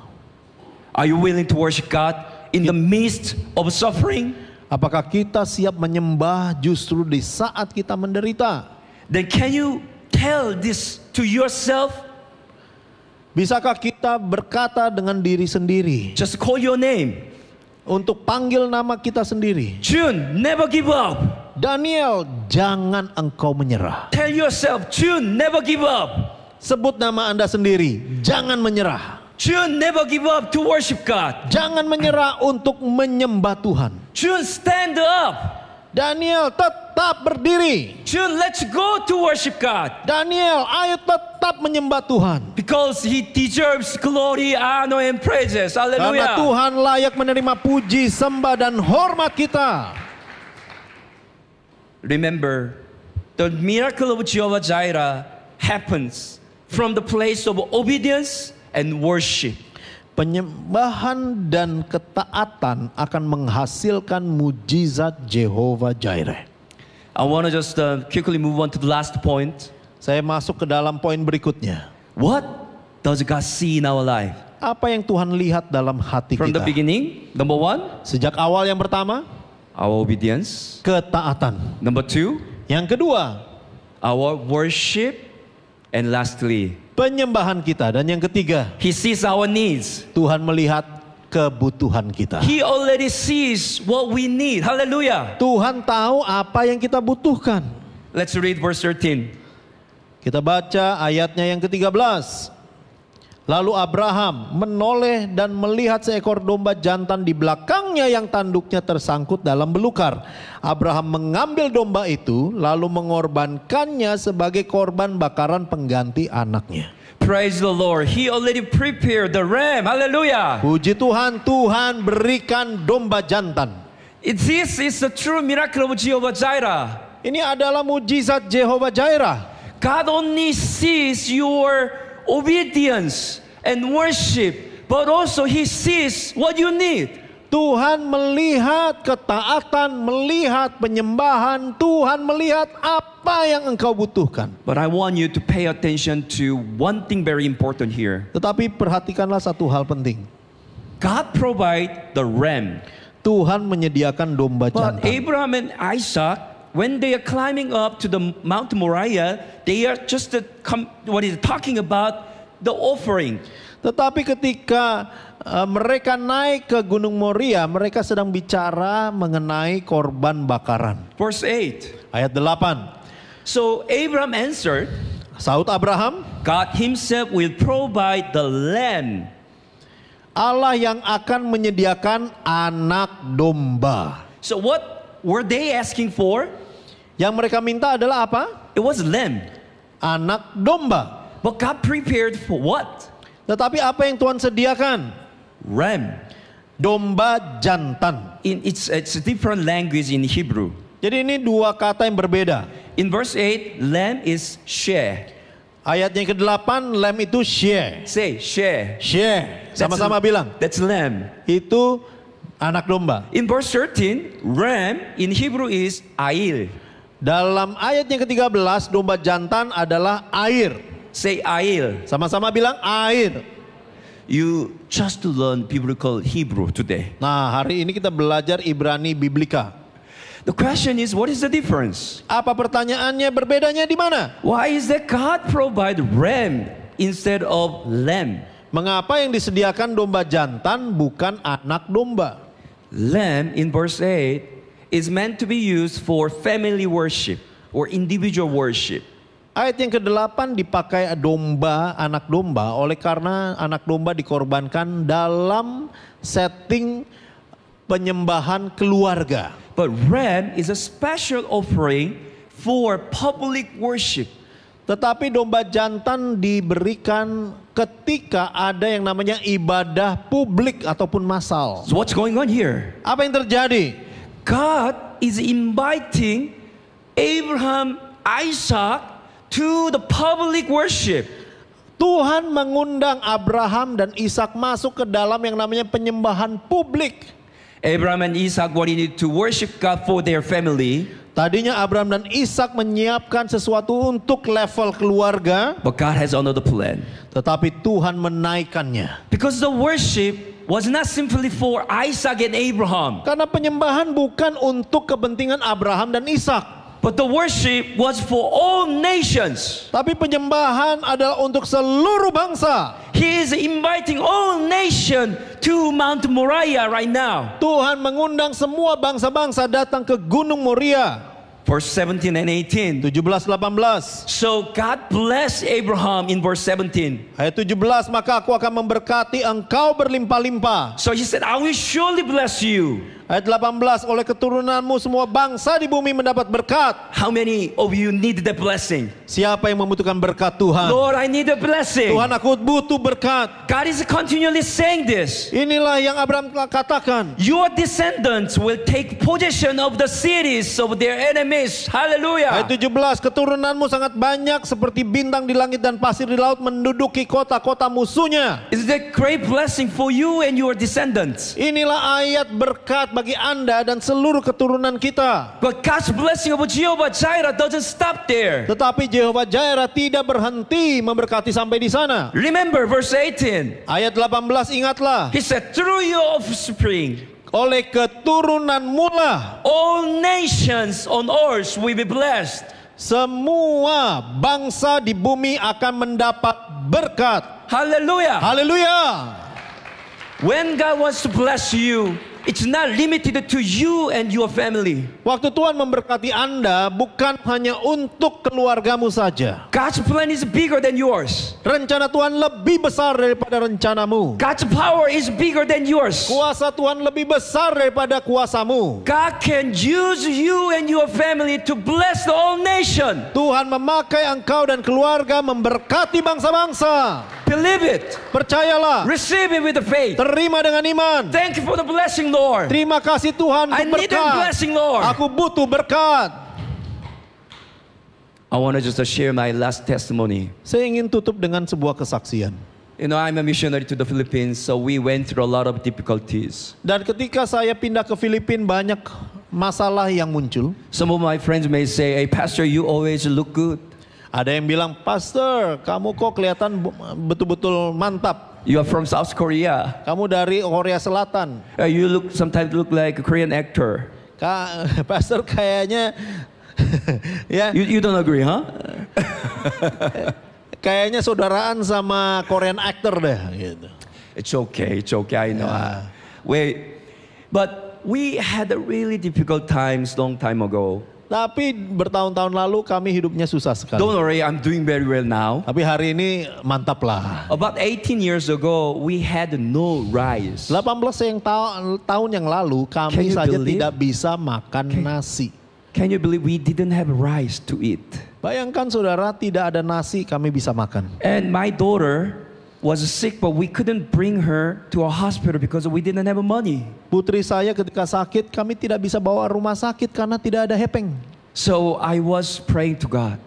Are you willing to worship God in the midst of suffering? Apakah kita siap menyembah justru di saat kita menderita? Then can you tell this to yourself? Bisakah kita berkata dengan diri sendiri? Just call your name. Untuk panggil nama kita sendiri. June, never give up. Daniel, jangan engkau menyerah. Tell yourself, June, never give up. Sebut nama Anda sendiri, jangan menyerah. June, never give up to worship God. Jangan menyerah untuk menyembah Tuhan. June, stand up. Daniel, tetap berdiri. June, let's go to worship God. Daniel, ayo tetap menyembah Tuhan. Because He deserves glory, honor, and praises. Karena Hallelujah. Tuhan layak menerima puji, sembah, dan hormat kita. Remember, the miracle of Jehovah Jireh happens from the place of obedience and worship. Penyembahan dan ketaatan akan menghasilkan mujizat Jehovah Jireh. I want to just quickly move on to the last point. Saya masuk ke dalam poin berikutnya. What does God see in our life? Apa yang Tuhan lihat dalam hati From the kita? beginning, number one, Sejak awal yang pertama, our obedience. ketaatan. Number two, Yang kedua, our worship. And lastly, penyembahan kita. Dan yang ketiga, He sees our needs. Tuhan melihat kebutuhan kita. He already sees what we need. Hallelujah. Tuhan tahu apa yang kita butuhkan. Let's read verse 13. Kita baca ayatnya yang ke-13. Lalu Abraham menoleh dan melihat seekor domba jantan di belakangnya yang tanduknya tersangkut dalam belukar. Abraham mengambil domba itu lalu mengorbankannya sebagai korban bakaran pengganti anaknya. Praise the Lord. He already prepared the ram. Hallelujah. Puji Tuhan, Tuhan berikan domba jantan. This is the true miracle of Jehovah Jireh. Ini adalah mujizat Jehovah Jireh. God only sees your obedience and worship, but also He sees what you need. Tuhan melihat ketaatan, melihat penyembahan, Tuhan melihat apa yang engkau butuhkan. But I want you to pay attention to one thing very important here. Tetapi perhatikanlah satu hal penting. God provide the ram. Tuhan menyediakan domba But jantan. Abraham and Isaac, when they are climbing up to the Mount Moriah, they are just talking about the offering. Tetapi ketika mereka naik ke Gunung Moria, mereka sedang bicara mengenai korban bakaran. Verse 8. Ayat 8. So Abraham answered, Saud Abraham, God Himself will provide the lamb. Allah yang akan menyediakan anak domba. So what were they asking for? Yang mereka minta adalah apa? It was lamb. Anak domba. But God prepared for what? Tetapi apa yang Tuhan sediakan? Ram. Domba jantan. It's a different language in Hebrew. Jadi ini dua kata yang berbeda. In verse 8, lamb is share. Ayat yang ke-8, lamb itu share. Say share. Share. Sama-sama bilang. That's lamb. Itu anak domba. In verse 13, ram in Hebrew is ail. Dalam ayat yang ke-13, domba jantan adalah air. Say ail. Sama-sama bilang air. You just to learn biblical Hebrew today. Nah, hari ini kita belajar Ibrani Biblika. The question is, what is the difference? Apa pertanyaannya, berbedanya di mana? Why is that God provide ram instead of lamb? Mengapa yang disediakan domba jantan bukan anak domba? Lamb in verse 8 is meant to be used for family worship or individual worship. Ayat yang ke-8 dipakai domba, anak domba, oleh karena anak domba dikorbankan dalam setting penyembahan keluarga. But ram is a special offering for public worship. Tetapi domba jantan diberikan ketika ada yang namanya ibadah publik ataupun massal. So what's going on here? Apa yang terjadi? God is inviting Abraham, Isaac to the public worship. Tuhan mengundang Abraham dan Ishak masuk ke dalam yang namanya penyembahan publik. Abraham and Isaac wanted to worship God for their family. Tadinya Abraham dan Ishak menyiapkan sesuatu untuk level keluarga, But God has another plan. tetapi Tuhan menaikkannya. Because the worship was not simply for Isaac and Abraham, Karena penyembahan bukan untuk kepentingan Abraham dan Ishak, but the worship was for all nations. tapi penyembahan adalah untuk seluruh bangsa. He is inviting all nations to Mount Moriah right now. Tuhan mengundang semua bangsa-bangsa datang ke Gunung Moria. Verse 17 and 18. 17-18. So God blessed Abraham in verse 17. Ayat 17, maka aku akan memberkati engkau berlimpah-limpah. So he said, I will surely bless you. Ayat 18, oleh keturunanmu semua bangsa di bumi mendapat berkat. How many of you need that blessing? Siapa yang membutuhkan berkat Tuhan? Lord, I need a blessing. Tuhan, aku butuh berkat. God is continually saying this. Inilah yang Abraham katakan. Your descendants will take possession of the cities of their enemies. Hallelujah. Ayat 17, keturunanmu sangat banyak seperti bintang di langit dan pasir di laut menduduki kota-kota musuhnya. Is that great blessing for you and your descendants? Inilah ayat berkat bagi Anda dan seluruh keturunan kita. But God's blessing of Jehovah Jireh doesn't stop there. Tetapi Jehovah Jireh tidak berhenti memberkati sampai di sana. Remember verse 18. Ayat 18, ingatlah. He said, through your offspring, Oleh keturunanmu lah all nations on earth will be blessed. semua bangsa di bumi akan mendapat berkat. Hallelujah. Haleluya. When God wants to bless you, it's not limited to you and your family. Waktu Tuhan memberkati Anda bukan hanya untuk keluargamu saja. God's plan is bigger than yours. Rencana Tuhan lebih besar daripada rencanamu. God's power is bigger than yours. Kuasa Tuhan lebih besar daripada kuasamu. God can use you and your family to bless the whole nation. Tuhan memakai engkau dan keluarga memberkati bangsa-bangsa. Believe it. Percayalah. Receive it with the faith. Terima dengan iman. Thank you for the blessing, Lord. Terima kasih Tuhan I untuk need that berkat. blessing, Lord. Aku butuh berkat. I want to just share my last testimony. Saya ingin tutup dengan sebuah kesaksian. You know, I'm a missionary to the Philippines, so we went through a lot of difficulties. Dan ketika saya pindah ke Filipina banyak masalah yang muncul. Some of my friends may say, hey, Pastor, you always look good. Ada yang bilang, Pastor, kamu kok kelihatan betul-betul mantap. You are from South Korea. Kamu dari Korea Selatan. You sometimes look like a Korean actor. Pastor kayaknya, ya. You don't agree, huh? Kayaknya saudaraan sama Korean actor deh. Gitu. It's okay, I know. But we had a really difficult times long time ago. Tapi bertahun-tahun lalu kami hidupnya susah sekali. Don't worry, I'm doing very well now. Tapi hari ini mantap lah. About 18 years ago, we had no rice. 18 tahun yang lalu kami saja tidak bisa makan nasi. Can you believe we didn't have rice to eat? Bayangkan saudara, tidak ada nasi kami bisa makan. And my daughter was sick, but we couldn't bring her to a hospital because we didn't have money. Putri saya ketika sakit, kami tidak bisa bawa rumah sakit karena tidak ada hepeng. So I was praying to God.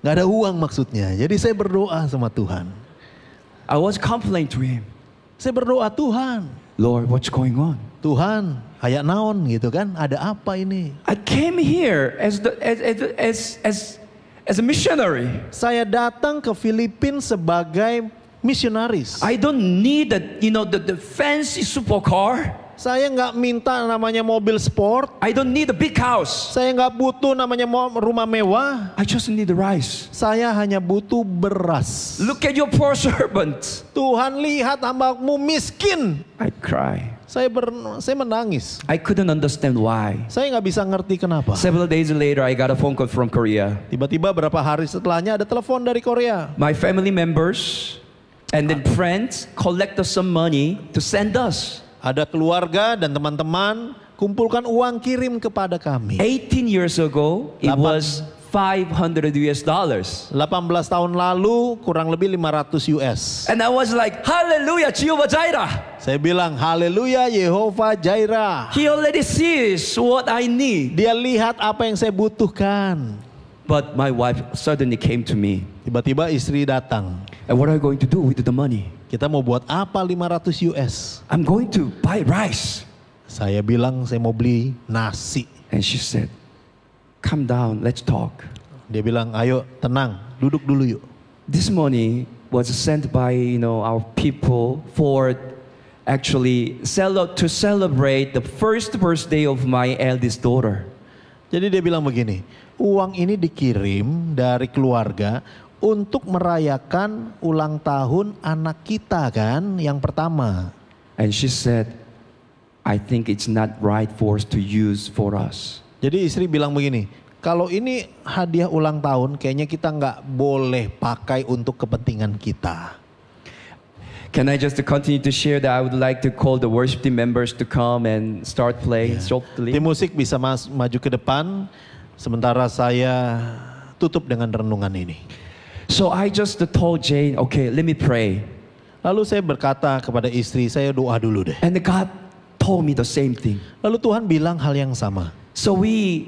Gak ada uang maksudnya. Jadi saya berdoa sama Tuhan. I was complaining to Him. Saya berdoa, Tuhan, Lord, what's going on? Tuhan, kayak naon gitu kan? Ada apa ini? I came here as a missionary. Saya datang ke Filipina sebagai misionaris. I don't need the fancy supercar. Saya nggak minta namanya mobil sport. I don't need a big house. Saya nggak butuh namanya rumah mewah. I just need the rice. Saya hanya butuh beras. Look at your poor servant. Tuhan, lihat hamba-Mu miskin. I cry. Saya menangis. I couldn't understand why. Saya nggak bisa ngerti kenapa. Several days later, I got a phone call from Korea. Tiba-tiba berapa hari setelahnya ada telepon dari Korea. My family members and then friends collected some money to send us. Ada keluarga dan teman-teman kumpulkan uang kirim kepada kami. 18 years ago, it was $500. 18 tahun lalu kurang lebih 500 US. And I was like, hallelujah, Jehovah Jireh. Saya bilang, haleluya Yehova Jireh. He already sees what I need. Dia lihat apa yang saya butuhkan. But my wife suddenly came to me. Tiba-tiba istri datang. And what are you going to do with the money? Kita mau buat apa 500 US? I'm going to buy rice. Saya bilang saya mau beli nasi. And she said, calm down, let's talk. Dia bilang, ayo tenang, duduk dulu yuk. This money was sent by our people for actually to celebrate the first birthday of my eldest daughter. Jadi dia bilang begini, uang ini dikirim dari keluarga untuk merayakan ulang tahun anak kita kan yang pertama. And she said, I think it's not right for us to use for us. Jadi istri bilang begini, kalau ini hadiah ulang tahun kayaknya kita nggak boleh pakai untuk kepentingan kita. Can I just continue to share that I would like to call the worship team members to come and start playing softly. Tim musik bisa maju ke depan sementara saya tutup dengan renungan ini. So I just told Jane, okay, let me pray. Lalu saya berkata kepada istri, saya doa dulu deh. And God told me the same thing. Lalu Tuhan bilang hal yang sama. So we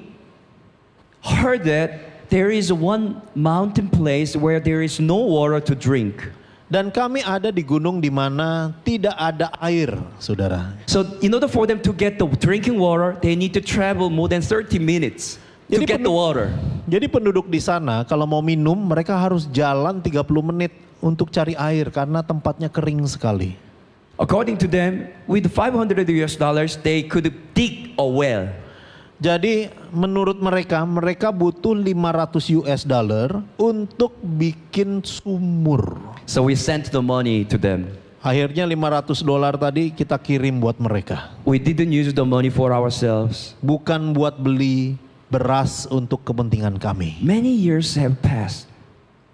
heard that there is one mountain place where there is no water to drink. Dan kami ada di gunung di mana tidak ada air, saudara. So in order for them to get the drinking water, they need to travel more than 30 minutes to get the water. Jadi penduduk di sana kalau mau minum mereka harus jalan 30 menit untuk cari air karena tempatnya kering sekali. According to them, with $500, they could dig a well. Jadi menurut mereka butuh $500 untuk bikin sumur. So we sent the money to them. Akhirnya $500 tadi kita kirim buat mereka. We didn't use the money for ourselves. Bukan buat beli beras untuk kepentingan kami. Many years have passed.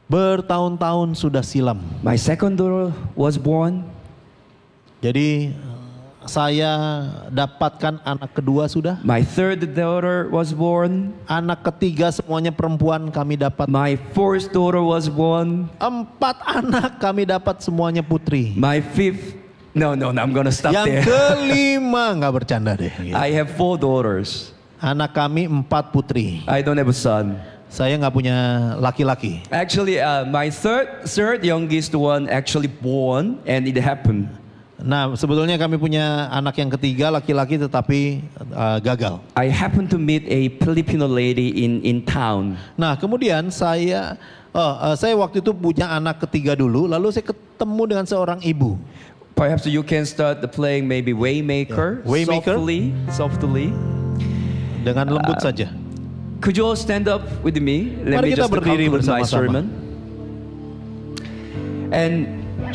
Bertahun-tahun sudah silam. My second daughter was born. Jadi saya dapatkan anak kedua sudah. My third daughter was born. Anak ketiga semuanya perempuan kami dapat. My fourth daughter was born. 4 anak kami dapat semuanya putri. My fifth, no, I'm gonna stop Yang there. kelima, nggak bercanda deh. I have 4 daughters. Anak kami 4 putri. I don't have a son. Saya nggak punya laki-laki. Actually, my third youngest one actually born, and it happened. Nah, sebetulnya kami punya anak yang ketiga laki-laki tetapi gagal. I happened to meet a Filipino lady in town. Nah, kemudian saya waktu itu punya anak ketiga dulu, lalu saya ketemu dengan seorang ibu. Perhaps you can start playing maybe Waymaker, Waymaker? softly. Dengan lembut saja. Could you all stand up with me? Let Mari me kita just berdiri conclude my bersama-sama. sermon. And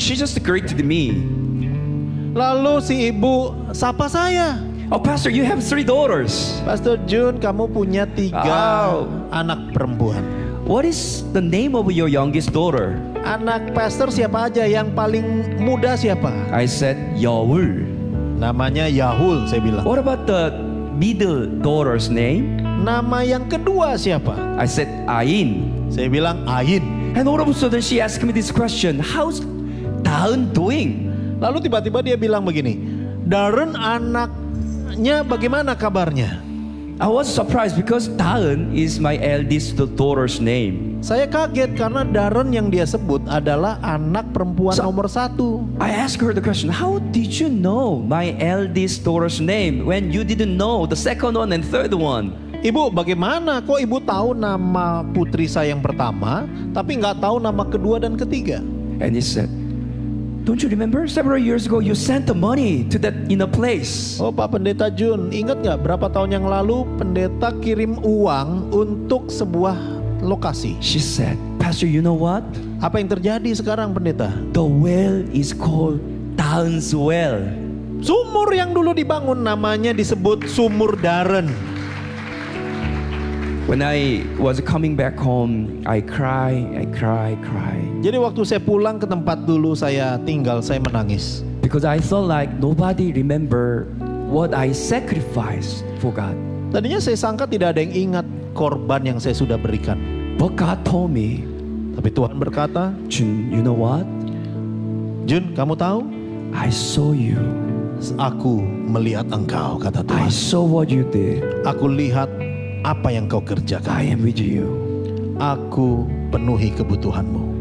she just greeted me. Lalu si ibu sapa saya. Oh, Pastor, you have 3 daughters. Pastor Jun, kamu punya 3 anak perempuan. What is the name of your youngest daughter? Anak pastor siapa aja? Yang paling muda siapa? I said, Yaul. Namanya Yahul, saya bilang. What about the middle daughter's name? Nama yang kedua siapa? I said, Ain. Saya bilang Ain. And all of a sudden she asked me this question, how's Daun doing? Lalu tiba-tiba dia bilang begini, Darren anaknya bagaimana kabarnya? I was surprised because Daun is my eldest daughter's name. Saya kaget karena Darren yang dia sebut adalah anak perempuan nomor 1. I asked her the question, how did you know my eldest daughter's name when you didn't know the second one and third one? Ibu, bagaimana kok ibu tahu nama putri saya yang pertama, tapi nggak tahu nama kedua dan ketiga? And he said, don't you remember several years ago you sent the money to that in a place? Oh Pak Pendeta Jun, ingat nggak berapa tahun yang lalu pendeta kirim uang untuk sebuah lokasi? She said, Pastor, you know what? Apa yang terjadi sekarang pendeta? The well is called Daun's Well. Sumur yang dulu dibangun namanya disebut Sumur Darren. When I was coming back home, I cry. Jadi waktu saya pulang ke tempat dulu saya tinggal, saya menangis. Because I felt like nobody remember what I sacrificed for God. Tadinya saya sangka tidak ada yang ingat korban yang saya sudah berikan. But God told me, tapi Tuhan berkata, Jun, you know what? Jun, kamu tahu? I saw you. Aku melihat engkau, kata Tuhan. I saw what you did. Aku lihat apa yang kau kerjakan. I am with you. Aku penuhi kebutuhanmu.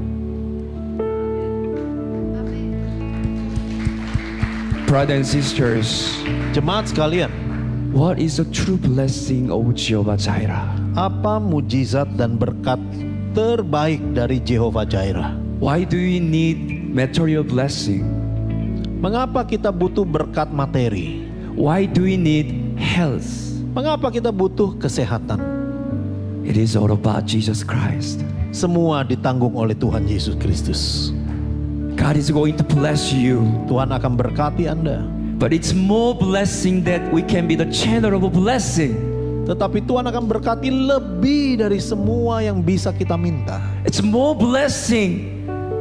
Brothers and sisters, Jemaat sekalian, what is the true blessing of Jehovah Jireh? apa mujizat dan berkat terbaik dari Jehovah Jireh? Why do we need material blessing? Mengapa kita butuh berkat materi? Why do we need health? Mengapa kita butuh kesehatan? It is all about Jesus Christ. Semua ditanggung oleh Tuhan Yesus Kristus. God is going to bless you. Tuhan akan berkati Anda. But it's more blessing that we can be the channel of a blessing. Tetapi Tuhan akan berkati lebih dari semua yang bisa kita minta. It's more blessing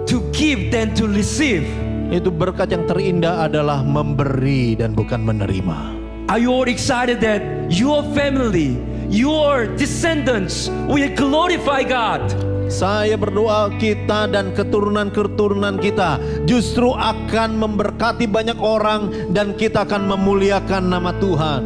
to give than to receive. Itu berkat yang terindah adalah memberi dan bukan menerima. Are you all excited that your family, your descendants will glorify God. Saya berdoa kita dan keturunan-keturunan kita justru akan memberkati banyak orang dan kita akan memuliakan nama Tuhan.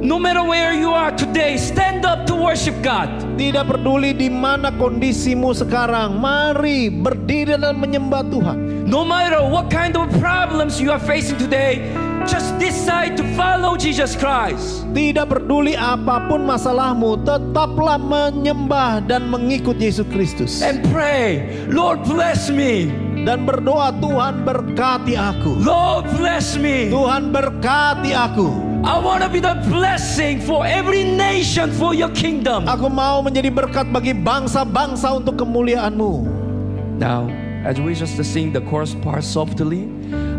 No matter where you are today, stand up to worship God. Tidak peduli di mana kondisimu sekarang, mari berdiri dan menyembah Tuhan. No matter what kind of problems you are facing today, just decide to follow Jesus Christ. Tidak peduli apapun masalahmu, tetaplah menyembah dan mengikut Yesus Kristus. And pray, Lord bless me. Dan berdoa, Tuhan berkati aku. Lord bless me. Tuhan berkati aku. I want to be the blessing for every nation for your kingdom. Aku mau menjadi berkat bagi bangsa-bangsa untuk kemuliaan-Mu. Now, as we just sing the chorus part softly,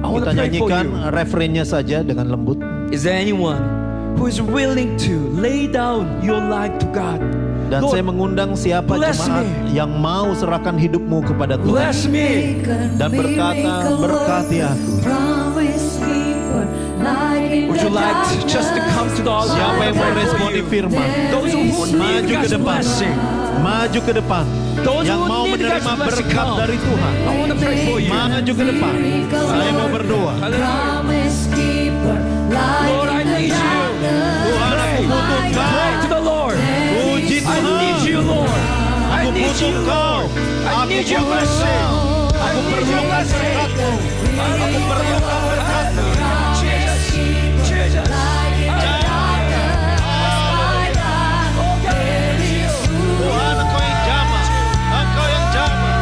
I want Kita to pray for nyanyikan you. refrennya saja dengan lembut. Is there anyone who is willing to lay down your life to God? Dan Lord, saya mengundang siapa bless jemaat me. yang mau serahkan hidupmu kepada Tuhan bless me. dan berkata, berkati aku. Would you like to just to come to the altar? Siapa yang Pray for meresponi you. firman, Those who need maju ke God's depan, blessing. maju ke depan. Those Yang who mau need menerima God's blessing, berkat come. dari Tuhan, I want to pray for you. maju ke depan. Saya mau berdoa. Lord, I need you. Tuhan, aku butuh Pray to Kau. the Lord. Puji I need Tuhan. you, Lord. I Aku need butuh you, Kau. Lord. I Aku need your butuh blessing. Kau. I Aku need your perlukan blessing. berkat-Mu. Aku perlukan berkat-Mu. Jesus, Jesus. Tuhan, Engkau yang jamah. Engkau yang jamah.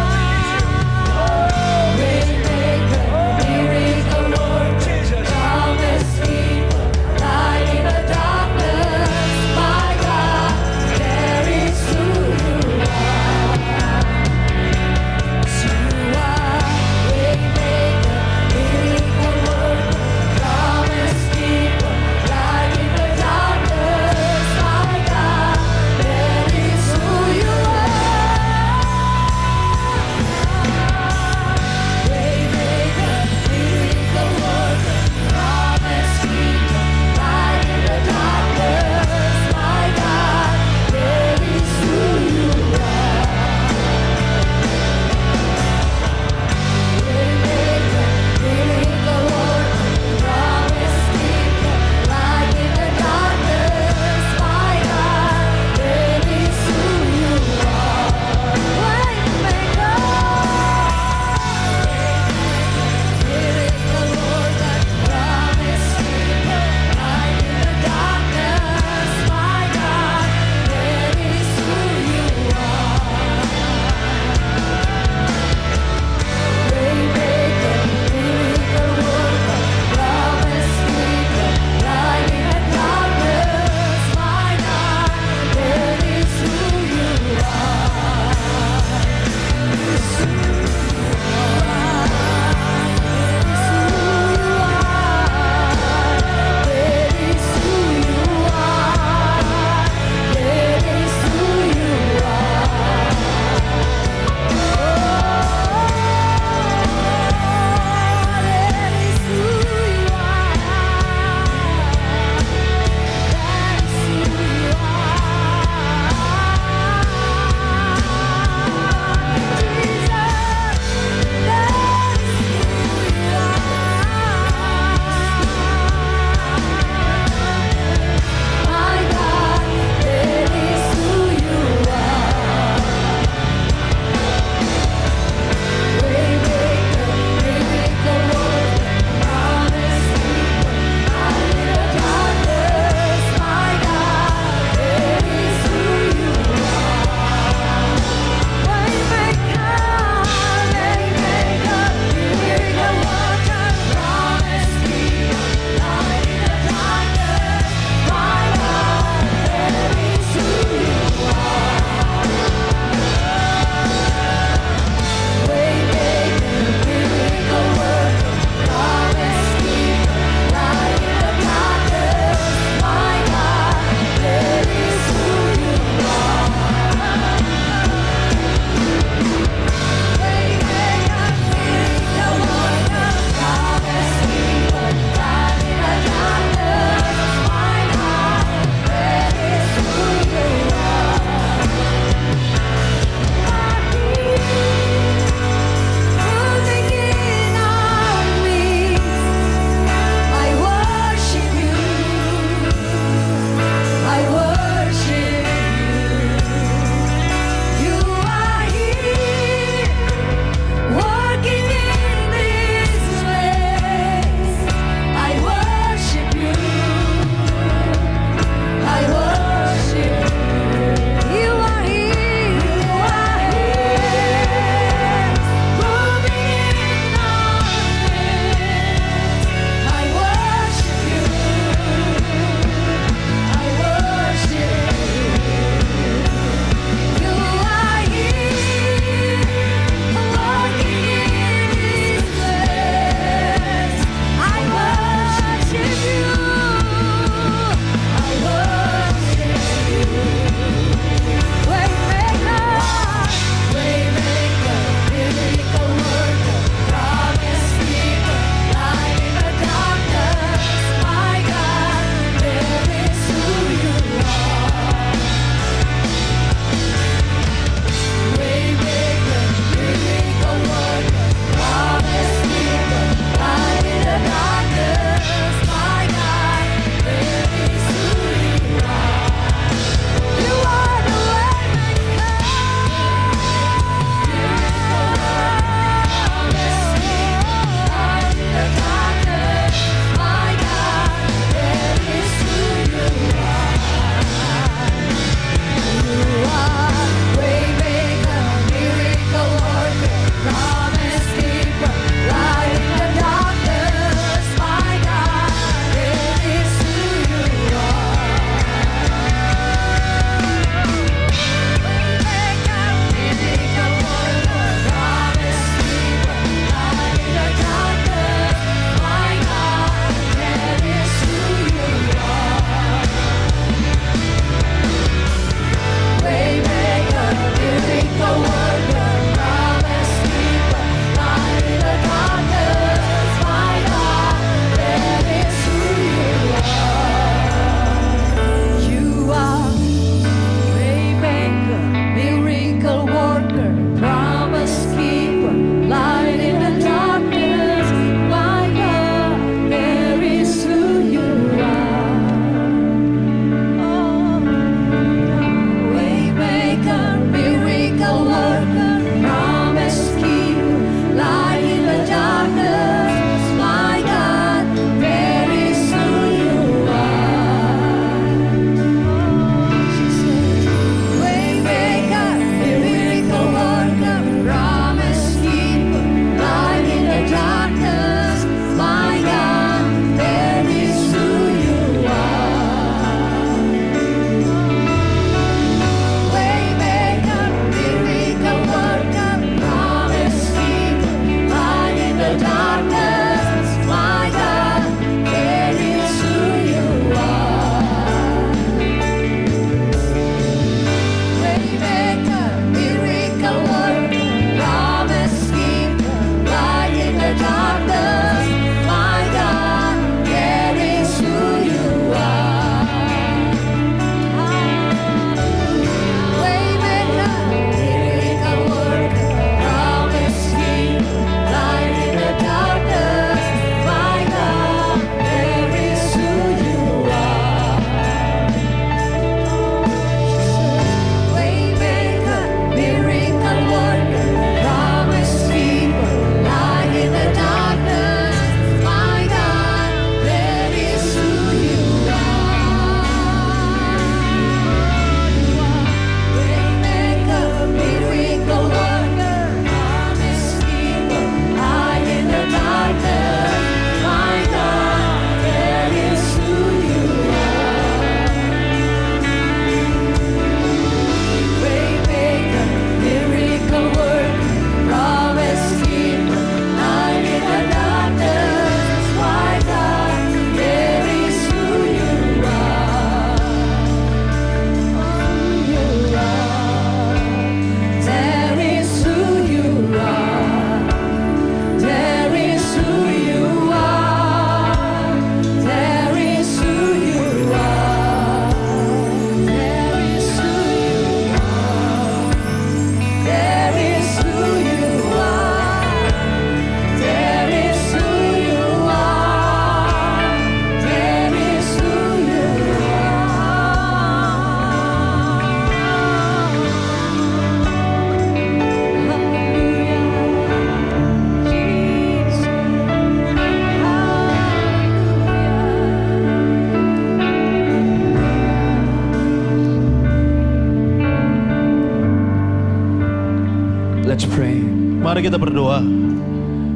Mari kita berdoa.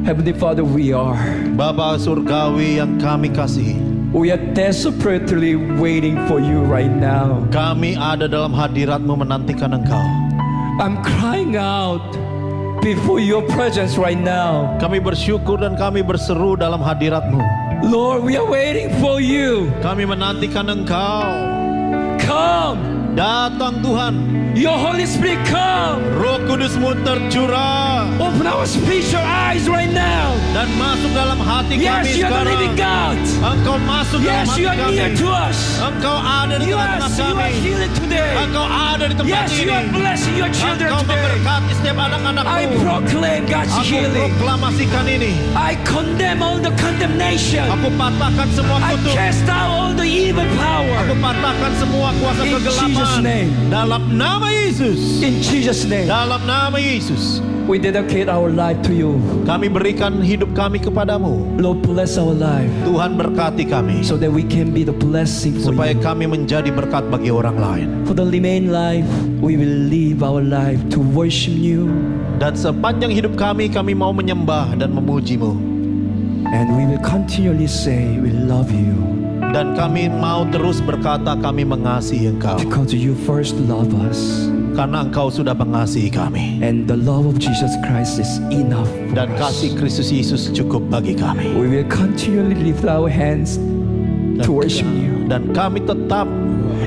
Heavenly Father, we are. Bapa surgawi yang kami kasihi, We are desperately waiting for you right now. kami ada dalam hadirat-Mu menantikan Engkau. I'm crying out before your presence right now. Kami bersyukur dan kami berseru dalam hadirat-Mu. Lord, we are waiting for you. Kami menantikan Engkau. Come. Datang Tuhan. Your Holy Spirit, come. Roh Kudus-Mu tercurah Open our spiritual eyes right now. dan masuk dalam hati Yes, kami you are the sekarang. living God. Engkau masuk dalam Yes, hati you are kami. near to us. Engkau ada di Yes, tengah-tengah you are kami. healing today. Engkau ada di tempat Yes, ini. you are blessing your children Engkau today. memberkati setiap anak-anak-Mu. I proclaim God's Aku healing. proklamasikan ini. I condemn all the condemnation. Aku patahkan semua I kutuk. cast out all the evil Aku power. patahkan semua kuasa In Jesus' kegelapan. name. Dalam nama Yesus. In Jesus' name, Dalam nama Yesus. we dedicate our life to you. Kami berikan hidup kami kepadamu. Lord, bless our life Tuhan berkati kami. so that we can be the blessing for Supaya you. kami menjadi berkat bagi orang lain. For the remaining life, we will live our life to worship you. Dan sepanjang hidup kami mau menyembah dan memuji-Mu. And we will continually say, we love you. Dan kami mau terus berkata kami mengasihi Engkau. Because you first love us. Karena Engkau sudah mengasihi kami. And the love of Jesus Christ is enough for Dan us. kasih Kristus Yesus cukup bagi kami. We will continually lift our hands to worship you. Dan kami tetap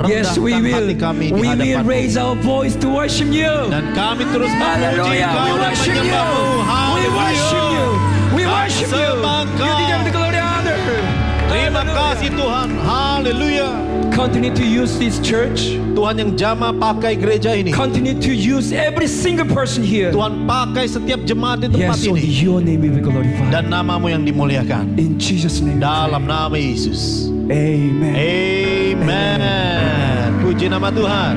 Yes, we rendahkan will. hati kami di We will hadapan-Mu. raise our voice to worship you. Dan kami terus memuji Hallelujah. Engkau We dan worship you. menyembah-Mu. We worship you. We Kami worship you. sembah You Engkau. deserve the glory and honor. Terima kasih Tuhan. Haleluya. Continue to use this church. Tuhan yang jamah pakai gereja ini. Continue to use every single person here. Tuhan pakai setiap jemaat di tempat Yes, so ini. your name will be glorified. Dan namamu yang dimuliakan. In Jesus' name. Dalam nama Yesus. Amen. Amen. Puji nama Tuhan.